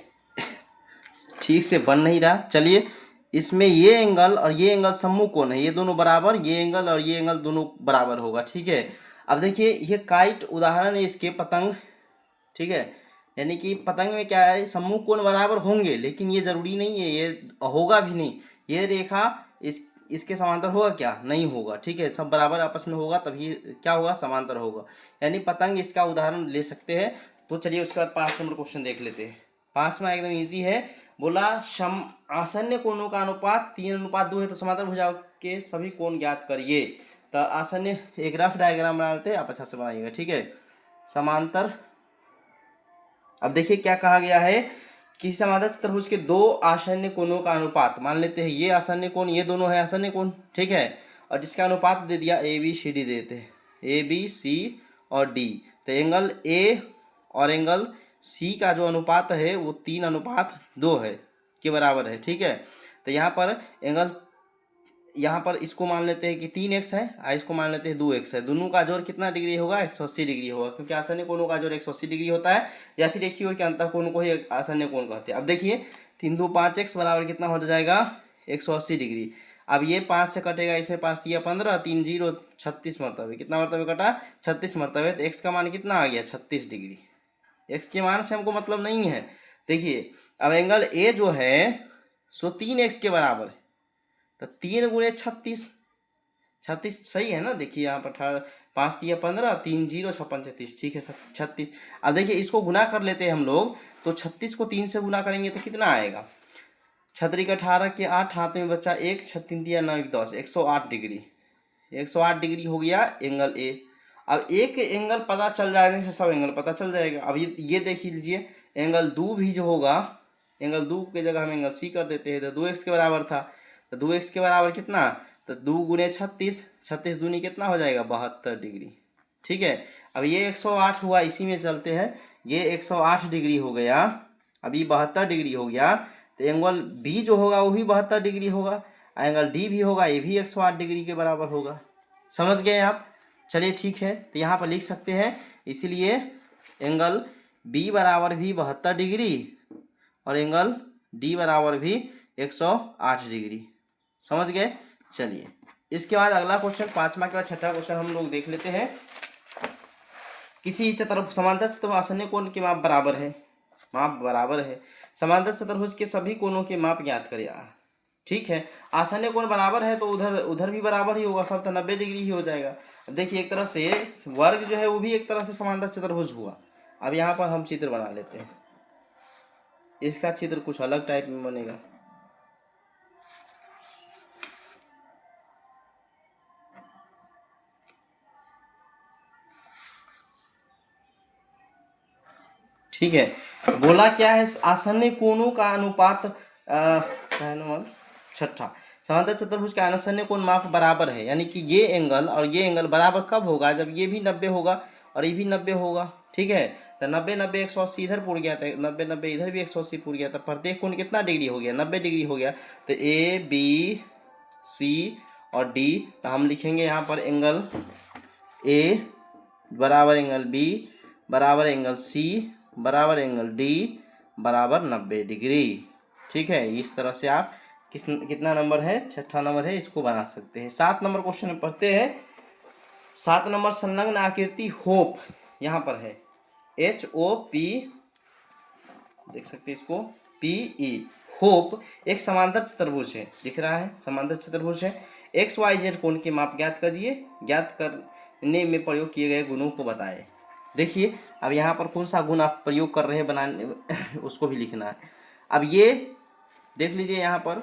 ठीक से बन नहीं रहा। चलिए इसमें ये एंगल और ये एंगल सम्मुख कोण है, ये दोनों बराबर, ये एंगल और ये एंगल दोनों बराबर होगा, ठीक है। अब देखिए ये काइट उदाहरण है इसके, पतंग, ठीक है। यानी कि पतंग में क्या है, सम्मुख कोण बराबर होंगे लेकिन ये जरूरी नहीं है, ये होगा भी नहीं, ये रेखा इसके समांतर होगा क्या, नहीं होगा, ठीक है। सब बराबर आपस में होगा तभी क्या होगा, समांतर होगा, यानी पतंग इसका उदाहरण ले सकते हैं। तो चलिए उसके बाद 5 नंबर क्वेश्चन देख लेते हैं। 5वां एकदम ईजी है, बोला आसन्न कोणों का अनुपात 3:2 है तो समांतर भुजाओं के सभी कोण ज्ञात करिए। तो आसन्न एक रफ डायग्राम बना लेते हैं, आप अच्छा से बनाइएगा, ठीक है। समांतर, अब देखिए क्या कहा गया है, किसी समांतर चतुर्भुज के दो आसन्न कोणों का अनुपात, मान लेते हैं ये आसन्न कोण, ये दोनों है आसन्न कोण, ठीक है। और जिसका अनुपात दे दिया ए बी सी डी देते हैं, ए बी सी और डी, तो एंगल ए और एंगल सी का जो अनुपात है वो 3:2 है के बराबर है, ठीक है। तो यहाँ पर एंगल, यहाँ पर इसको मान लेते हैं कि 3x है और इसको मान लेते हैं 2x है, दोनों का जोड़ कितना डिग्री होगा, 180 डिग्री होगा, क्योंकि आसन्न कोणों का जोड़ 180 डिग्री होता है, या फिर एक ही ओर के अंतःकोण को ही आसन्न कोण कहते हैं। अब देखिए 3×2=5x बराबर कितना हो जाएगा, 180 डिग्री। अब ये 5 से कटेगा, इसमें 5 दिया 15, 3 0 36 मरतबे, कितना मरतबे कटा, 36 मरतबे, तो x का मान कितना आ गया, 36 डिग्री, एक्स के मान से हमको मतलब नहीं है। देखिए अब एंगल ए जो है सो 3x के बराबर है, तो 3 × 36, 36 सही है ना। देखिए यहाँ पर 5×3 = 15, 3×0 = 36, ठीक है 36। अब देखिए इसको गुना कर लेते हैं हम लोग, तो 36 को 3 से गुना करेंगे तो कितना आएगा, 6×3 = 18 के 8, हाथ में बचा 1, 6×3 = 9, 10, 108 डिग्री। 108 डिग्री हो गया एंगल ए। अब एक एंगल पता चल जाने से सब एंगल पता चल जाएगा। अब ये देख लीजिए एंगल दो भी जो होगा, एंगल दो के जगह हम एंगल सी कर देते हैं, तो 2x के बराबर था, तो 2x के बराबर कितना, तो 2×36, 36 दूनी कितना हो जाएगा 72 डिग्री, ठीक है। अब ये 108 हुआ, इसी में चलते हैं, ये 108 डिग्री हो गया, अभी 72 डिग्री हो गया, तो एंगल बी जो होगा वो भी 72 डिग्री होगा, एंगल डी भी होगा, ये भी 108 डिग्री के बराबर होगा। समझ गए आप। चलिए ठीक है, तो यहाँ पर लिख सकते हैं, इसीलिए एंगल बी बराबर भी 72 डिग्री और एंगल डी बराबर भी 108 डिग्री। समझ गए। चलिए इसके बाद अगला क्वेश्चन, 5वां के बाद 6ठा क्वेश्चन हम लोग देख लेते हैं। किसी समांतर चतुर्भुज आसन्य कोण के माप बराबर है, माप बराबर है, समांतर चतुर्भुज के सभी कोणों के माप ज्ञात करें। ठीक है, आसन्य कोण बराबर है तो उधर उधर भी बराबर ही होगा, सब तो 90 डिग्री ही हो जाएगा। अब देखिए एक तरह से वर्ग जो है वो भी एक तरह से समांतर चतुर्भुज हुआ। अब यहाँ पर हम चित्र बना लेते हैं, इसका चित्र कुछ अलग टाइप में बनेगा। ठीक है, बोला क्या है, आसन्य कोणों का अनुपात नंबर 6ठा, समांतर चतुर्भुज का आसन्य कोण माप बराबर है, यानी कि ये एंगल और ये एंगल बराबर कब होगा, जब ये भी 90 होगा और ये भी 90 होगा। ठीक है, तो 90 90 180 इधर पुर गया था, 90 90 इधर भी 180 पुर गया, तो प्रत्येक कोण कितना डिग्री हो गया, 90 डिग्री हो गया। तो ए बी सी और डी, तो हम लिखेंगे यहाँ पर एंगल ए बराबर एंगल बी बराबर एंगल सी बराबर एंगल डी बराबर 90 डिग्री। ठीक है, इस तरह से आप कितना नंबर है, 6ठा नंबर है, इसको बना सकते हैं। 7 नंबर क्वेश्चन में पढ़ते हैं। 7 नंबर, संलग्न आकृति होप, यहाँ पर है HOP, देख सकते हैं इसको PE, होप एक समांतर चतुर्भुज है, दिख रहा है समांतर चतुर्भुज है। XYZ कोण के माप ज्ञात कीजिए, ज्ञात करने में प्रयोग किए गए गुणों को बताएं। देखिए अब यहाँ पर कौन सा गुण आप प्रयोग कर रहे हैं बनाने में उसको भी लिखना है। अब ये देख लीजिए यहाँ पर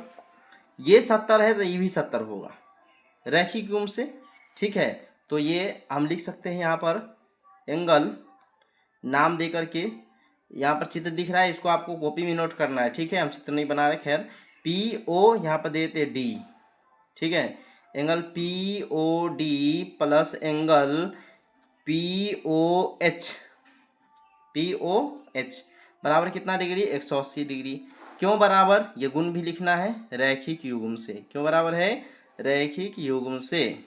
ये 70 है तो ये भी 70 होगा रैखिक गुण से। ठीक है, तो ये हम लिख सकते हैं यहाँ पर एंगल नाम दे करके, यहाँ पर चित्र दिख रहा है, इसको आपको कॉपी में नोट करना है। ठीक है, हम चित्र नहीं बना रहे, खैर PO यहाँ पर देते D। ठीक है, angle POD plus angle POH बराबर कितना डिग्री, 180 डिग्री। क्यों बराबर, ये गुण भी लिखना है रैखिक युग्म से। क्यों बराबर है, रैखिक युग्म से।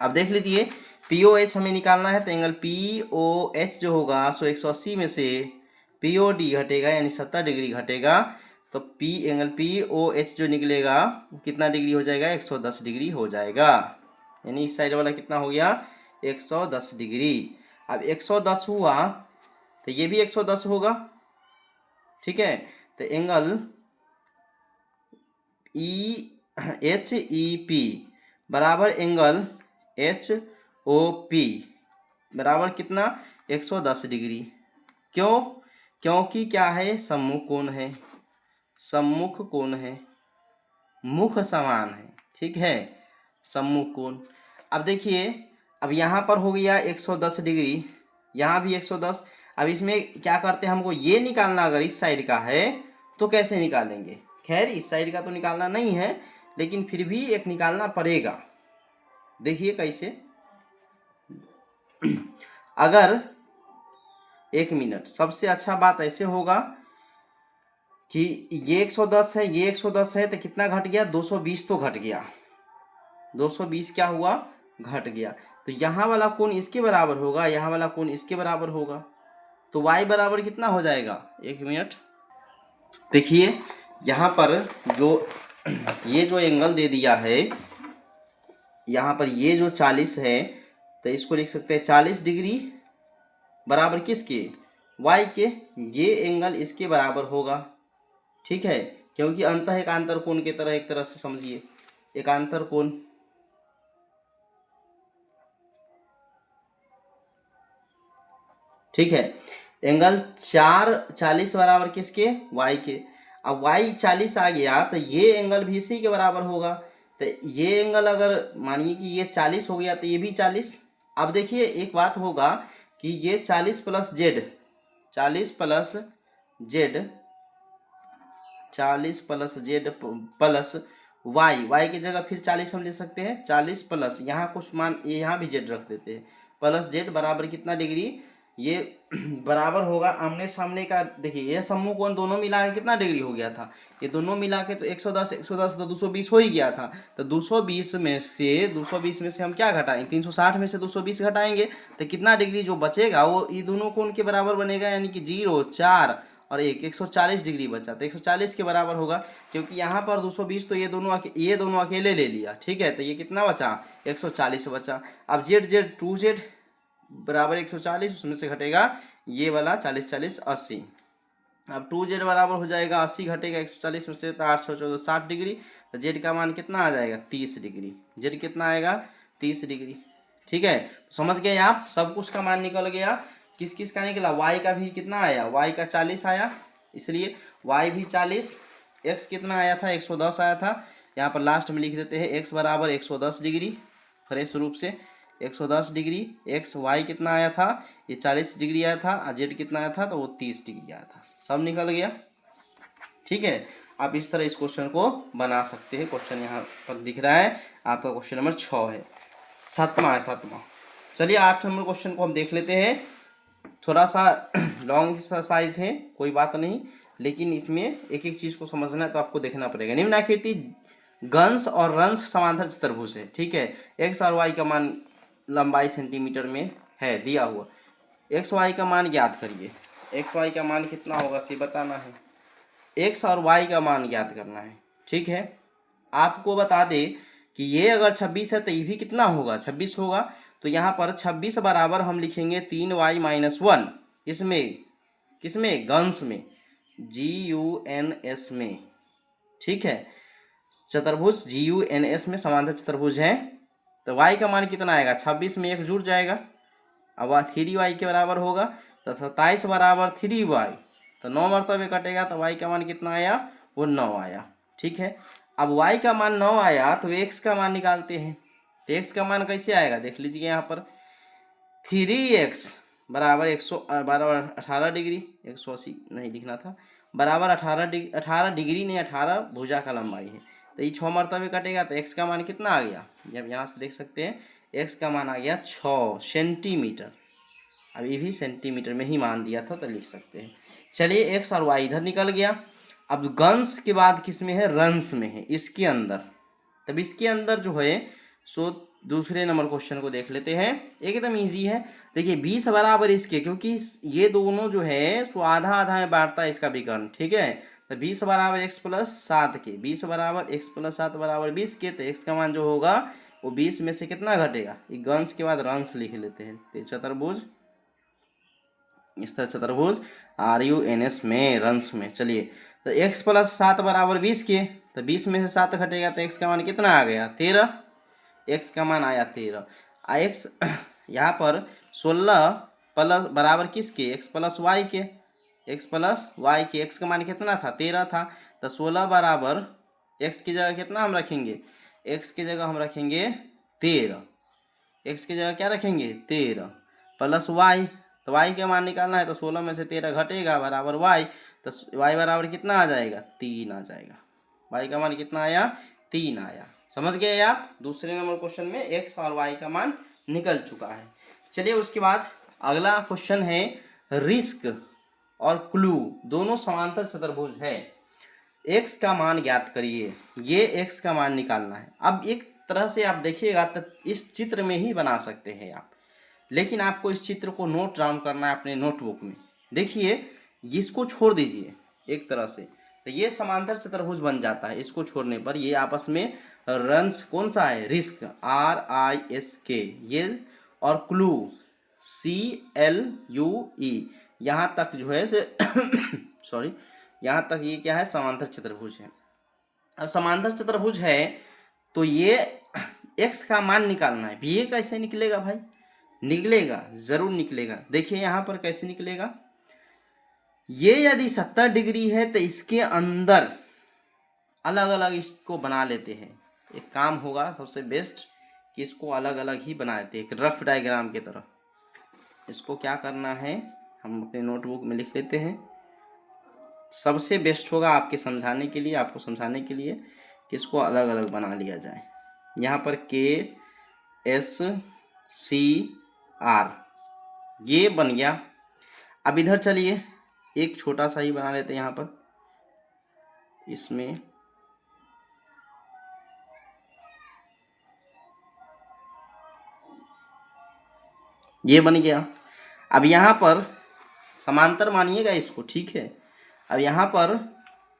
अब देख लीजिए POH हमें निकालना है, तो एंगल POH जो होगा सो 180 में से POD घटेगा, यानी 70 डिग्री घटेगा, तो एंगल POH जो निकलेगा कितना डिग्री हो जाएगा, 110 डिग्री हो जाएगा, यानी इस साइड वाला कितना हो गया, 110 डिग्री। अब 110 हुआ तो ये भी 110 होगा। ठीक है, तो एंगल HEP बराबर एंगल HOP बराबर कितना, 110 डिग्री। क्यों, क्योंकि क्या है, सम्मुख कोण है, सम्मुख कोण है, मुख समान है। ठीक है, सम्मुख कोण। अब देखिए अब यहाँ पर हो गया 110 डिग्री, यहाँ भी 110। अब इसमें क्या करते हैं, हमको ये निकालना, अगर इस साइड का है तो कैसे निकालेंगे, खैर इस साइड का तो निकालना नहीं है, लेकिन फिर भी एक निकालना पड़ेगा। देखिए कैसे, अगर 1 मिनट, सबसे अच्छा बात ऐसे होगा कि ये 110 है, ये 110 है, तो कितना घट गया, 220 तो घट गया, 220 क्या हुआ, घट गया। तो यहाँ वाला कोण इसके बराबर होगा, यहाँ वाला कोण इसके बराबर होगा, तो y बराबर कितना हो जाएगा, 1 मिनट। देखिए यहाँ पर जो ये जो एंगल दे दिया है, यहाँ पर ये जो 40 है, तो इसको लिख सकते हैं 40 डिग्री बराबर किसके, वाई के। ये एंगल इसके बराबर होगा, ठीक है, क्योंकि अंतः एकांतर कोण की तरह एक तरह से समझिए, एकांतर कोण, ठीक है। एंगल 40 बराबर किसके, वाई के। अब वाई 40 आ गया तो ये एंगल भी इसी के बराबर होगा। तो ये एंगल अगर मानिए कि ये 40 हो गया तो ये भी 40। अब देखिए एक बात होगा कि ये 40 plus Z, 40 plus Z, 40 plus Z plus Y, Y की जगह फिर 40 हम ले सकते हैं, 40 प्लस यहाँ कुछ मान, ये यहाँ भी जेड रख देते हैं, प्लस जेड बराबर कितना डिग्री, ये बराबर होगा आमने सामने का। देखिए ये समूह कोण दोनों मिला के कितना डिग्री हो गया था, ये दोनों मिला के तो 110 110 तो 220 हो ही गया था। तो 220 में से हम क्या घटाएंगे, 360 में से 220 घटाएंगे तो कितना डिग्री जो बचेगा वो ये दोनों कोण के बराबर बनेगा, यानी कि 0 4 और 140 डिग्री बचा। तो 140 के बराबर होगा, क्योंकि यहाँ पर 220 तो ये दोनों अकेले ले लिया, ठीक है। तो ये कितना बचा, 140 बचा। अब जेड जेड 2z बराबर 140, उसमें से घटेगा ये वाला 40 40 80। अब 2z बराबर हो जाएगा 80 घटेगा 140 में से, तो 8 14 60 डिग्री। तो जेड का मान कितना आ जाएगा, 30 डिग्री। जेड कितना आएगा, 30 डिग्री, ठीक है। तो समझ गए आप, सब कुछ का मान निकल गया। किस किस का निकला, वाई का भी कितना आया, वाई का 40 आया, इसलिए वाई भी 40। एक्स कितना आया था, 110 आया था। यहाँ पर लास्ट में लिख देते हैं एक्स बराबर 110 डिग्री, फ्रेश रूप से 110 डिग्री। एक्स वाई कितना आया था, ये 40 डिग्री आया था, और जेड कितना आया था, तो वो 30 डिग्री आया था। सब निकल गया, ठीक है। आप इस तरह इस क्वेश्चन को बना सकते हैं। क्वेश्चन यहाँ पर दिख रहा है आपका, क्वेश्चन नंबर 6 है, 7वां है 7वां। चलिए 8 नंबर क्वेश्चन को हम देख लेते हैं। थोड़ा सा लॉन्ग एक्सरसाइज है, कोई बात नहीं, लेकिन इसमें एक एक चीज़ को समझना है तो आपको देखना पड़ेगा। निम्नाकृति गंश और रंश समांतर चतुर्भुज है, ठीक है। एक्स और वाई का मान लंबाई सेंटीमीटर में है दिया हुआ। एक्स वाई का मान ज्ञात करिए। एक्स वाई का मान कितना होगा से बताना है, एक्स और वाई का मान ज्ञात करना है, ठीक है। आपको बता दे कि ये अगर 26 है तो ये भी कितना होगा, 26 होगा। तो यहाँ पर 26 बराबर हम लिखेंगे 3y माइनस 1, इसमें किसमें, गंश में, GUNS में, ठीक है। चतुर्भुज GUNS में समांतर चतुर्भुज है। तो y का मान कितना आएगा, 26 में 1 जुड़ जाएगा, अब 3y के बराबर होगा। तो 27 बराबर 3y, तो 9 मरतबे कटेगा, तो y का मान कितना आया, वो 9 आया, ठीक है। अब y का मान 9 आया तो x का मान निकालते हैं। तो x का मान कैसे आएगा, देख लीजिए यहाँ पर 3x बराबर 18 डिग्री, 180 नहीं लिखना था, बराबर 18 डिग्री नहीं, 18 भुजा का लंबाई है। तो ये 6 मरतबे कटेगा, तो x का मान कितना आ गया, जब यहाँ से देख सकते हैं x का मान आ गया 6 सेंटीमीटर। अब ये भी सेंटीमीटर में ही मान दिया था तो लिख सकते हैं। चलिए x और y इधर निकल गया। अब गंश के बाद किस में है, रंश में है, इसके अंदर। तब इसके अंदर जो है सो दूसरे नंबर क्वेश्चन को देख लेते हैं, एकदम इजी है। देखिए 20 बराबर इसके, क्योंकि ये दोनों जो है सो आधा आधा में बांटता है इसका विकर्ण, ठीक है। तो 20 बराबर x प्लस 7 के, 20 बराबर x प्लस 7 बराबर 20 के। तो x का मान जो होगा वो 20 में से कितना घटेगा, ये गंश के बाद रंश लिख लेते हैं। तो चतुर्भुज, इस तरह चतुर्भुज RUNS में, रंश में। चलिए तो x प्लस 7 बराबर 20 के, तो 20 में से 7 घटेगा तो x का मान कितना आ गया, 13। x का मान आया 13। x यहाँ पर 16 प्लस बराबर किसके, x प्लस वाई के, x प्लस वाई के। x का मान कितना था, 13 था। तो 16 बराबर x की जगह कितना हम रखेंगे, x की जगह हम रखेंगे 13, x की जगह क्या रखेंगे 13 प्लस y। तो y का मान निकालना है, तो 16 में से 13 घटेगा बराबर y। तो y बराबर कितना आ जाएगा, 3 आ जाएगा। y का मान कितना आया, 3 आया। समझ गए आप, दूसरे नंबर क्वेश्चन में x और y का मान निकल चुका है। चलिए उसके बाद अगला क्वेश्चन है, रिस्क और क्लू दोनों समांतर चतुर्भुज है, x का मान ज्ञात करिए। ये x का मान निकालना है। अब एक तरह से आप देखिएगा तो इस चित्र में ही बना सकते हैं आप, लेकिन आपको इस चित्र को नोट डाउन करना है अपने नोटबुक में। देखिए इसको छोड़ दीजिए एक तरह से, तो ये समांतर चतुर्भुज बन जाता है। इसको छोड़ने पर ये आपस में रंश कौन सा है, रिस्क RISK, ये और क्लू CLUE, यहाँ तक जो है सॉरी, यहाँ तक ये क्या है, समांतर चतुर्भुज है। अब समांतर चतुर्भुज है तो ये x का मान निकालना है। ये कैसे निकलेगा भाई? निकलेगा, जरूर निकलेगा। देखिए यहाँ पर कैसे निकलेगा, ये यदि 70 डिग्री है तो इसके अंदर अलग अलग इसको बना लेते हैं। एक काम होगा सबसे बेस्ट कि इसको अलग अलग ही बना लेते हैं, एक रफ डायग्राम की तरह। इसको क्या करना है, हम अपने नोटबुक में लिख लेते हैं। सबसे बेस्ट होगा आपके समझाने के लिए, आपको समझाने के लिए कि इसको अलग अलग बना लिया जाए। यहाँ पर KSCR ये बन गया। अब इधर चलिए एक छोटा सा ही बना लेते हैं यहाँ पर, इसमें ये बन गया। अब यहाँ पर समांतर मानिएगा इसको, ठीक है। अब यहाँ पर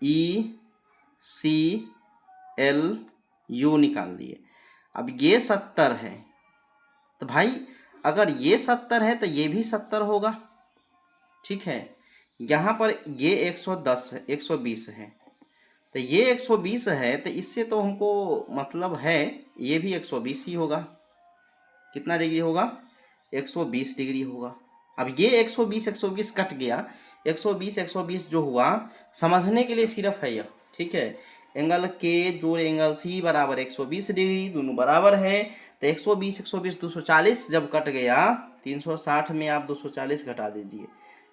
ECLU निकाल दिए। अब ये 70 है तो भाई अगर ये 70 है तो ये भी 70 होगा, ठीक है। यहाँ पर ये 110 है, 120 है, तो ये 120 है तो इससे तो हमको मतलब है ये भी 120 ही होगा। कितना डिग्री होगा? 120 डिग्री होगा। अब ये 120 120 कट गया, 120 120 जो हुआ समझने के लिए सिर्फ है यह, ठीक है। एंगल के जोड़ एंगल सी बराबर 120 डिग्री, दोनों बराबर है। तो 120 120 240 जब कट गया, 360 में आप 240 घटा दीजिए।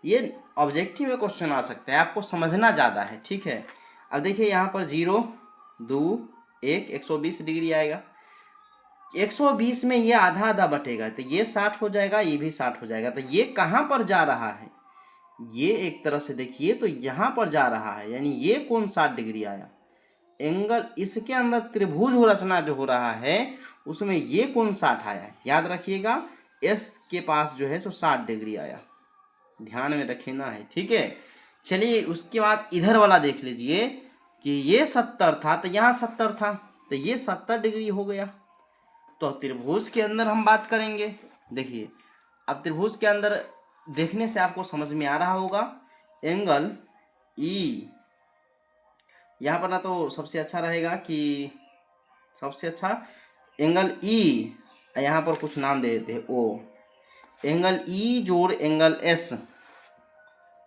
ये ऑब्जेक्टिव में क्वेश्चन आ सकता है, आपको समझना ज़्यादा है, ठीक है। अब देखिए यहाँ पर 0 2 1 120 डिग्री आएगा। 120 में ये आधा आधा बटेगा तो ये 60 हो जाएगा, ये भी 60 हो जाएगा। तो ये कहाँ पर जा रहा है? ये एक तरह से देखिए तो यहाँ पर जा रहा है, यानी ये कौन 60 डिग्री आया? एंगल इसके अंदर त्रिभुज रचना जो हो रहा है उसमें ये कौन 60 आया? याद रखिएगा एस के पास जो है सो 60 डिग्री आया, ध्यान में रखना है, ठीक है। चलिए उसके बाद इधर वाला देख लीजिए कि ये 70 था तो यहाँ 70 था, तो ये 70 डिग्री हो गया। तो त्रिभुज के अंदर हम बात करेंगे। देखिए अब त्रिभुज के अंदर देखने से आपको समझ में आ रहा होगा एंगल ई, यहाँ पर ना तो सबसे अच्छा रहेगा कि सबसे अच्छा एंगल ई, यहाँ पर कुछ नाम दे देते हैं ओ, एंगल ई जोड़ एंगल एस,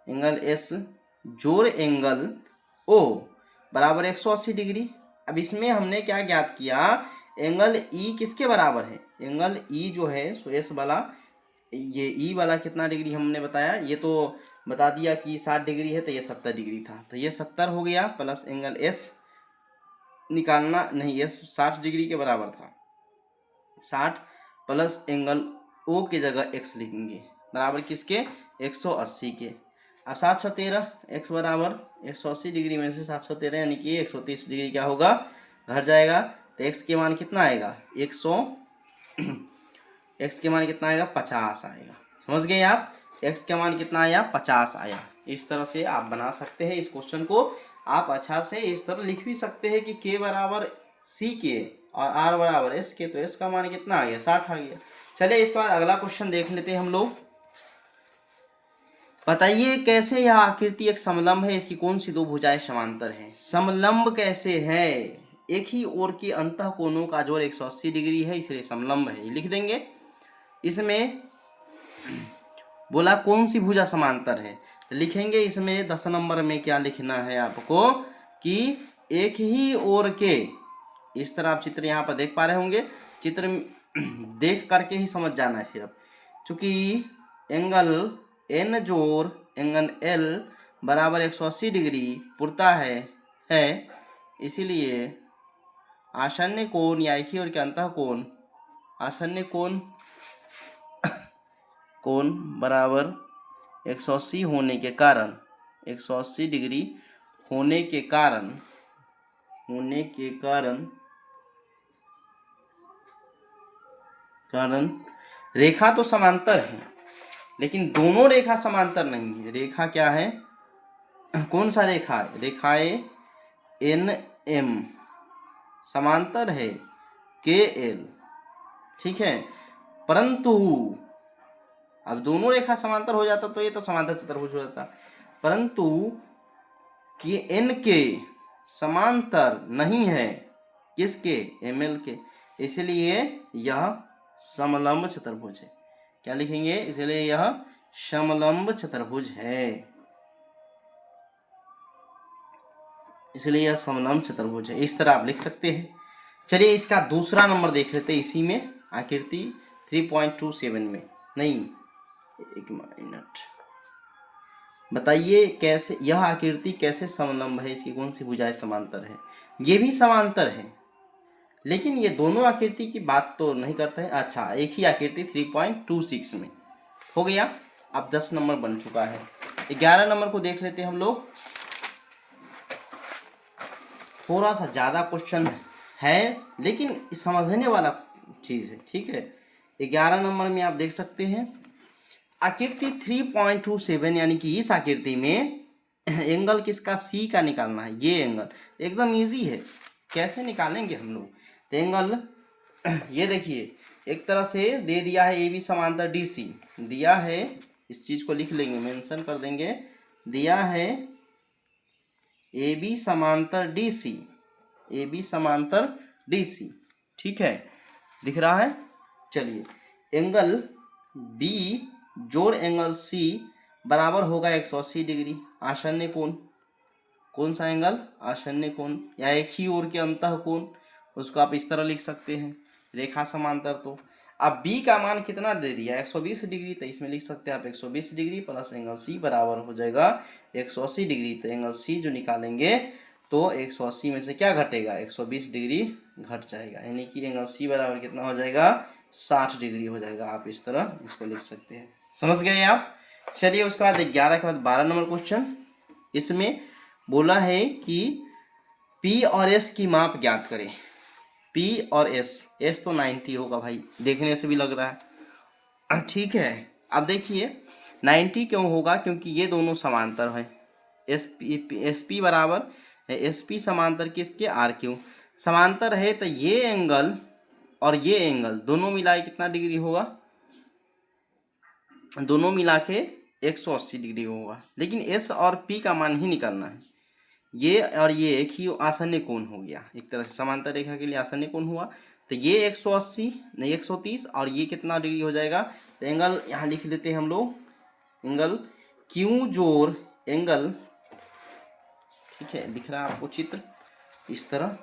एंगल एस जोड़ एंगल ओ बराबर 180 डिग्री। अब इसमें हमने क्या ज्ञात किया, एंगल ई किसके बराबर है? एंगल ई जो है सो एस वाला, ये ई वाला कितना डिग्री हमने बताया, ये तो बता दिया कि 60 डिग्री है तो ये 70 डिग्री था, तो ये 70 हो गया। प्लस एंगल एस निकालना नहीं, एस 60 डिग्री के बराबर था, 60 प्लस एंगल ओ के जगह एक्स लिखेंगे बराबर किसके? 180 के। अब 713 एक्स बराबर 180 डिग्री में से 713 यानी कि 130 डिग्री क्या होगा? घट जाएगा। तो एक्स के मान कितना आएगा? 100 एक्स के मान कितना आएगा? 50 आएगा। समझ गए आप? एक्स का मान कितना आया? 50 आया। इस तरह से आप बना सकते हैं इस क्वेश्चन को। आप अच्छा से इस तरह लिख भी सकते हैं कि के बराबर सी के और आर बराबर एस के, तो एस का मान कितना आ गया? 60 आ गया। चलिए इसके बाद अगला क्वेश्चन देख लेते हैं हम लोग। बताइए कैसे यह आकृति एक समलंब है, इसकी कौन सी दो भुजाएं समांतर हैं? समलंब कैसे है? एक ही ओर के अंतः कोणों का जोड़ 180 डिग्री है, इसलिए समलंब है, ये लिख देंगे। इसमें बोला कौन सी भुजा समांतर है, तो लिखेंगे इसमें 10 नंबर में क्या लिखना है आपको कि एक ही ओर के, इस तरह आप चित्र यहाँ पर देख पा रहे होंगे, चित्र देख करके ही समझ जाना है सिर्फ। चूंकि एंगल एन जोड़ एंगल एल बराबर 180 डिग्री पुरता है इसीलिए आसन्न कोण या एक ही ओर के अंतः कोण, आसन्न कोण बराबर 180 होने के कारण, 180 डिग्री होने के कारण रेखा तो समांतर है, लेकिन दोनों रेखा समांतर नहीं है। रेखा क्या है? कौन सा रेखा है? रेखाएं एन एम समांतर है के एल, ठीक है। परंतु अब दोनों रेखा समांतर हो जाता तो ये तो समांतर चतुर्भुज हो जाता, परंतु कि इनके समांतर नहीं है, किसके, एमएल के, इसलिए यह समलंब चतुर्भुज है। क्या लिखेंगे, इसलिए यह समलंब चतुर्भुज है, इसलिए यह समलंब चतुर्भुज है। इस तरह आप लिख सकते हैं। चलिए इसका दूसरा नंबर देख लेते हैं इसी में, आकृति 3.27 में। नहीं, एक मिनट, बताइए कैसे यह आकृति कैसे समलंब है, इसकी कौन सी भुजाएं समांतर है। ये भी समांतर है, लेकिन ये दोनों आकृति की बात तो नहीं करता है। अच्छा, एक ही आकृति 3.26 में हो गया। अब 10 नंबर बन चुका है। 11 नंबर को देख लेते हैं हम लोग। थोड़ा सा ज़्यादा क्वेश्चन है, लेकिन समझने वाला चीज़ है, ठीक है। 11 नंबर में आप देख सकते हैं आकृति 3.27, यानी कि इस आकृति में एंगल किसका, सी का निकालना है। ये एंगल एकदम इजी है, कैसे निकालेंगे हम लोग। तो एंगल ये देखिए, एक तरह से दे दिया है ए बी समांतर डी सी, दिया है, इस चीज़ को लिख लेंगे, मेंशन कर देंगे, दिया है ए बी समांतर डी सी, ए बी समांतर डी सी, ठीक है, दिख रहा है। चलिए, एंगल बी जोड़ एंगल सी बराबर होगा 180 डिग्री। आसन्य कोण, कौन सा एंगल, आसन्य कोण, या एक ही ओर के अंतः कोण, उसको आप इस तरह लिख सकते हैं, रेखा समांतर। तो अब बी का मान कितना दे दिया, 120 डिग्री, तो इसमें लिख सकते हैं आप 120 डिग्री प्लस एंगल सी बराबर हो जाएगा 180 डिग्री। तो एंगल सी जो निकालेंगे तो 180 में से क्या घटेगा, 120 डिग्री घट जाएगा, यानी कि एंगल सी बराबर कितना हो जाएगा, 60 डिग्री हो जाएगा। आप इस तरह इसको लिख सकते हैं, समझ गए आप। चलिए, उसके बाद 11 के बाद 12 नंबर क्वेश्चन। इसमें बोला है कि P और S की माप ज्ञात करें। P और S तो 90 होगा भाई, देखने से भी लग रहा है, ठीक है। अब देखिए 90 क्यों होगा, क्योंकि ये दोनों समांतर हैं। SP बराबर SP समांतर किसके, RQ समांतर है। तो ये एंगल और ये एंगल दोनों मिला के कितना डिग्री होगा, दोनों मिला के 180 डिग्री होगा। लेकिन S और P का मान ही निकालना है। ये और ये एक ही आसन्य कोण हो गया, एक तरह से समांतर रेखा के लिए आसन्य कोण हुआ। तो ये 180 नहीं 130, और ये कितना डिग्री हो जाएगा। तो एंगल यहाँ लिख लेते हैं हम लोग, एंगल Q जोड़ एंगल, ठीक है, दिख रहा है आपको चित्र इस तरह,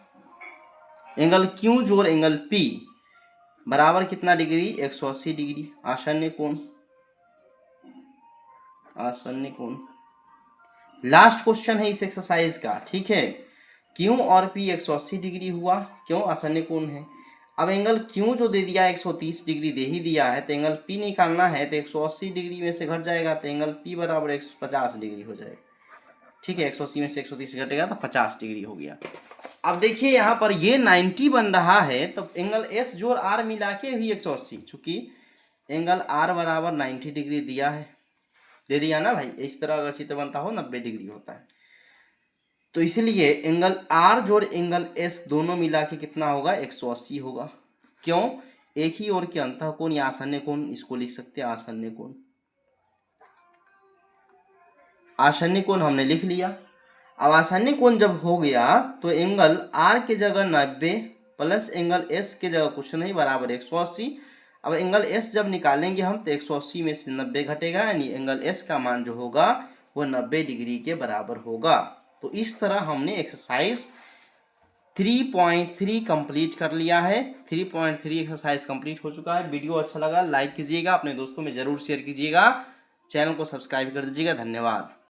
एंगल Q जोड़ एंगल P बराबर कितना डिग्री, 180 डिग्री, आसन्य कोण, आसन्य कोण। लास्ट क्वेश्चन है इस एक्सरसाइज का, ठीक है। Q और P 180 डिग्री हुआ, क्यों, आसन्य कोण है। अब एंगल Q जो दे दिया 130 डिग्री दे ही दिया है, तो एंगल P निकालना है, तो 180 डिग्री में से घट जाएगा, तो एंगल P बराबर 150 डिग्री हो जाएगा, ठीक है। 180 में से 130 घटेगा तो 50 डिग्री हो गया। अब देखिए यहाँ पर ये 90 बन रहा है, तो एंगल S जोड़ R मिला के भी 180, चूंकि एंगल R बराबर 90 डिग्री दिया है, दे दिया ना भाई। इस तरह अगर चित्र बनता हो 90 डिग्री होता है, तो इसलिए एंगल R जोड़ एंगल S दोनों मिला के कितना होगा, 180 होगा। क्यों, एक ही ओर के अंतः कोण या आसन्य कोण, इसको लिख सकते हैं आसन्य कोण। आसन्य कोण हमने लिख लिया। अब आसन्य कोण जब हो गया तो एंगल R के जगह 90 प्लस एंगल S के जगह कुछ नहीं बराबर 180। अब एंगल S जब निकालेंगे हम तो 180 में से 90 घटेगा, यानी एंगल S का मान जो होगा वो 90 डिग्री के बराबर होगा। तो इस तरह हमने एक्सरसाइज 3.3 कंप्लीट कर लिया है। 3.3 एक्सरसाइज कंप्लीट हो चुका है। वीडियो अच्छा लगा लाइक कीजिएगा, अपने दोस्तों में ज़रूर शेयर कीजिएगा, चैनल को सब्सक्राइब कर दीजिएगा। धन्यवाद।